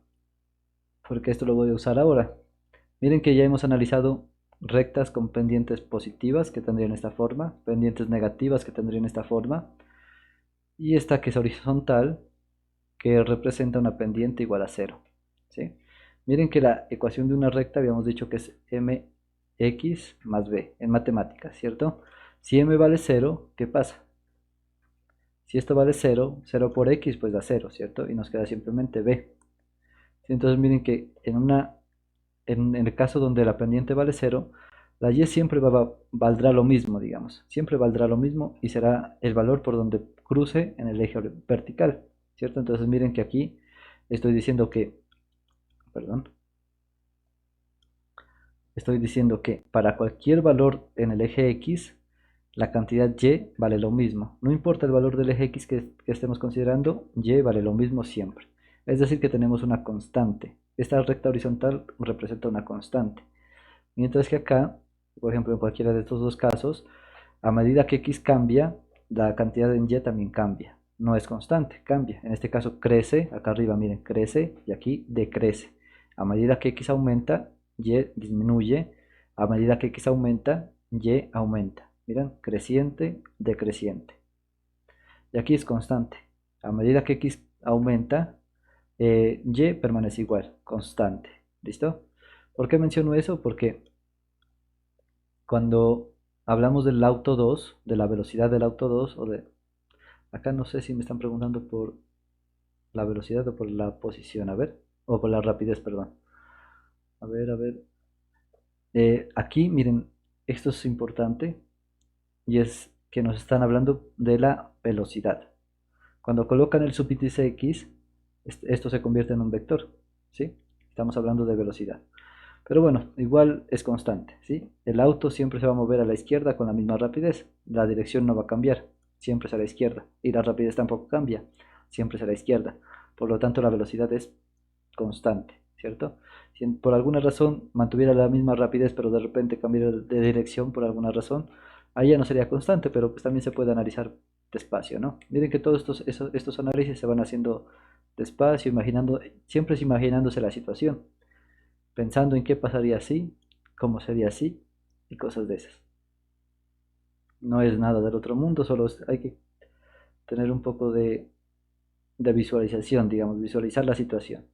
porque esto lo voy a usar ahora. Miren que ya hemos analizado rectas con pendientes positivas que tendrían esta forma, pendientes negativas que tendrían esta forma, y esta que es horizontal, que representa una pendiente igual a cero. ¿Sí? Miren que la ecuación de una recta habíamos dicho que es mx más b en matemáticas, ¿cierto? Si m vale 0, ¿qué pasa? Si esto vale 0, 0 por x pues da 0, ¿cierto? Y nos queda simplemente b. ¿Sí? Entonces miren que en el caso donde la pendiente vale 0, la y siempre valdrá lo mismo, digamos. Siempre valdrá lo mismo y será el valor por donde cruce en el eje vertical, ¿cierto? Entonces miren que aquí estoy diciendo que, perdón, estoy diciendo que para cualquier valor en el eje X, la cantidad Y vale lo mismo. No importa el valor del eje X que estemos considerando, Y vale lo mismo siempre. Es decir, que tenemos una constante. Esta recta horizontal representa una constante. Mientras que acá, por ejemplo, en cualquiera de estos dos casos, a medida que X cambia, la cantidad en Y también cambia. No es constante, cambia. En este caso crece, acá arriba miren, crece y aquí decrece. A medida que X aumenta, Y disminuye. A medida que X aumenta, Y aumenta. Miren, creciente, decreciente. Y aquí es constante. A medida que X aumenta, Y permanece igual, constante. ¿Listo? ¿Por qué menciono eso? Porque cuando hablamos del auto 2, de la velocidad del auto 2, acá no sé si me están preguntando por la velocidad o por la posición, a ver, o por la rapidez, perdón. A ver, a ver. Aquí, miren, esto es importante y es que nos están hablando de la velocidad. Cuando colocan el subíndice x, esto se convierte en un vector, ¿sí? Estamos hablando de velocidad. Pero bueno, igual es constante, ¿sí? El auto siempre se va a mover a la izquierda con la misma rapidez. La dirección no va a cambiar, siempre es a la izquierda. Y la rapidez tampoco cambia, siempre es a la izquierda. Por lo tanto, la velocidad es constante, ¿cierto? Si por alguna razón mantuviera la misma rapidez, pero de repente cambiara de dirección por alguna razón, ahí ya no sería constante, pero pues también se puede analizar despacio, ¿no? Miren que todos estos análisis se van haciendo despacio, imaginando, siempre es imaginándose la situación, pensando en qué pasaría así, cómo sería así y cosas de esas. No es nada del otro mundo, solo hay que tener un poco de visualización, digamos, visualizar la situación.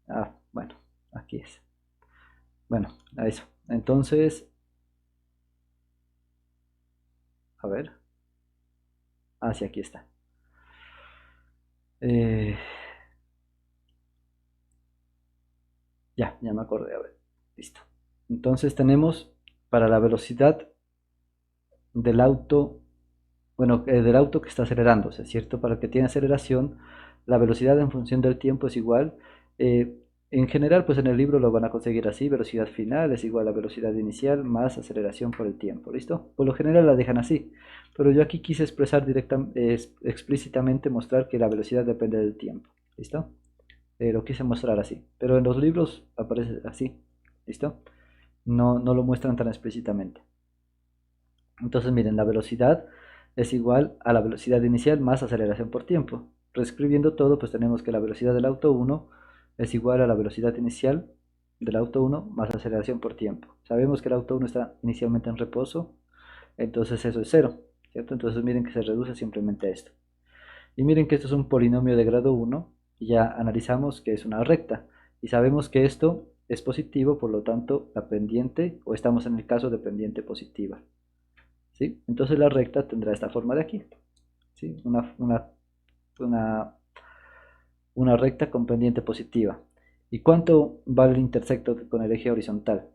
Ah, bueno, aquí es. Bueno, a eso. Entonces, a ver. Ah, sí, aquí está. Eh, ya me acordé. A ver, listo. Entonces tenemos para la velocidad del auto, bueno, del auto que está acelerándose, ¿cierto? Para el que tiene aceleración, la velocidad en función del tiempo es igual. eh, en general, pues en el libro lo van a conseguir así, velocidad final es igual a velocidad inicial más aceleración por el tiempo, ¿listo? Por lo general la dejan así, pero yo aquí quise expresar explícitamente mostrar que la velocidad depende del tiempo, ¿listo? Lo quise mostrar así, pero en los libros aparece así, ¿listo? No lo muestran tan explícitamente. Entonces miren, la velocidad es igual a la velocidad inicial más aceleración por tiempo. Reescribiendo todo, pues tenemos que la velocidad del auto 1 es igual a la velocidad inicial del auto 1 más aceleración por tiempo. Sabemos que el auto 1 está inicialmente en reposo, entonces eso es cero, ¿cierto? Entonces miren que se reduce simplemente a esto. Y miren que esto es un polinomio de grado 1 y ya analizamos que es una recta. Y sabemos que esto es positivo, por lo tanto la pendiente, o estamos en el caso de pendiente positiva. ¿Sí? Entonces la recta tendrá esta forma de aquí, ¿sí? Una, una recta con pendiente positiva. ¿Y cuánto vale el intersecto con el eje horizontal?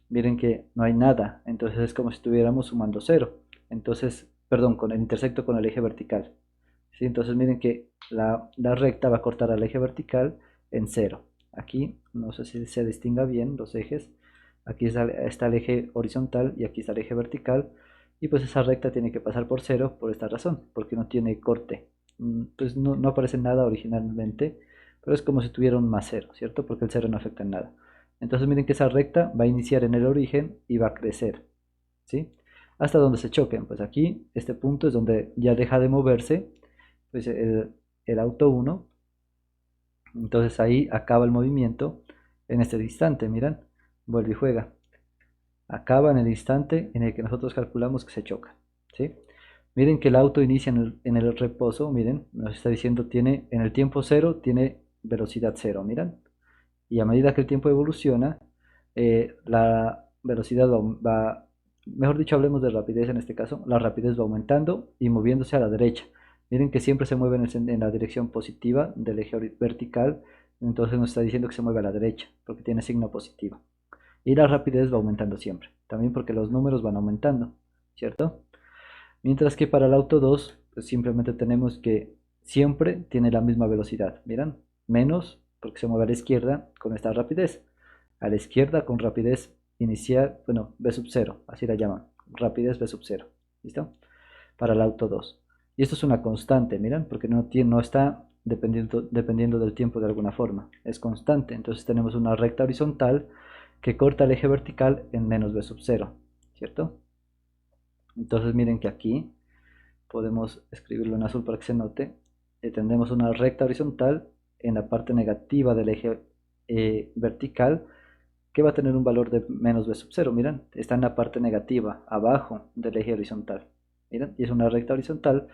Miren que no hay nada, entonces es como si estuviéramos sumando cero. Entonces, perdón, con el intersecto con el eje vertical. ¿Sí? Entonces miren que la recta va a cortar al eje vertical en cero. Aquí, no sé si se distinga bien los ejes. Aquí está el eje horizontal y aquí está el eje vertical. Y pues esa recta tiene que pasar por cero por esta razón, porque no tiene corte. Pues no aparece nada originalmente, pero es como si tuviera un más cero, ¿cierto? Porque el cero no afecta en nada. Entonces miren que esa recta va a iniciar en el origen y va a crecer, ¿sí? Hasta donde se choquen. Pues aquí, este punto es donde ya deja de moverse pues el auto 1. Entonces ahí acaba el movimiento en este instante, miran, vuelve y juega. Acaba en el instante en el que nosotros calculamos que se choca, ¿sí? Miren que el auto inicia en el reposo, miren, nos está diciendo tiene en el tiempo cero, tiene velocidad cero, miran. Y a medida que el tiempo evoluciona, la velocidad mejor dicho, hablemos de rapidez en este caso, la rapidez va aumentando y moviéndose a la derecha. Miren que siempre se mueve en la dirección positiva del eje vertical, entonces nos está diciendo que se mueve a la derecha, porque tiene signo positivo. Y la rapidez va aumentando siempre, también porque los números van aumentando, ¿cierto? Mientras que para el auto 2, pues simplemente tenemos que siempre tiene la misma velocidad. Miran, menos porque se mueve a la izquierda con esta rapidez. A la izquierda con rapidez inicial, bueno, v sub 0, así la llaman. Rapidez v sub 0. ¿Listo? Para el auto 2. Y esto es una constante, miran, porque no está dependiendo del tiempo de alguna forma. Es constante. Entonces tenemos una recta horizontal que corta el eje vertical en menos v sub 0. ¿Cierto? Entonces miren que aquí podemos escribirlo en azul para que se note. Tendremos una recta horizontal en la parte negativa del eje vertical que va a tener un valor de menos b sub 0. Miren, está en la parte negativa, abajo del eje horizontal. Miren, y es una recta horizontal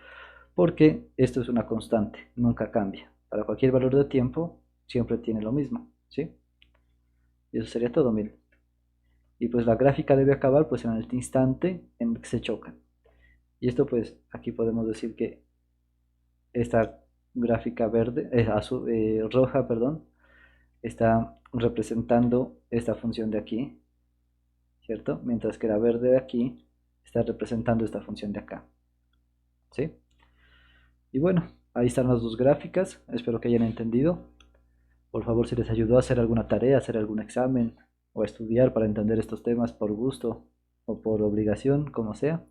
porque esto es una constante, nunca cambia. Para cualquier valor de tiempo siempre tiene lo mismo, ¿sí? Y eso sería todo, miren. Y pues la gráfica debe acabar pues en el instante en el que se chocan. Y esto pues aquí podemos decir que esta gráfica verde, azul, roja, perdón, está representando esta función de aquí, ¿cierto? Mientras que la verde de aquí está representando esta función de acá, ¿sí? Y bueno, ahí están las dos gráficas, espero que hayan entendido. Por favor, si les ayudó a hacer alguna tarea, hacer algún examen o estudiar para entender estos temas por gusto o por obligación, como sea,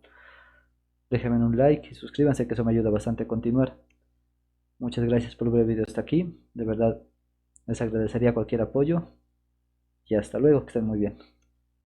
déjenme un like y suscríbanse, que eso me ayuda bastante a continuar. Muchas gracias por ver el video hasta aquí. De verdad, les agradecería cualquier apoyo y hasta luego, que estén muy bien.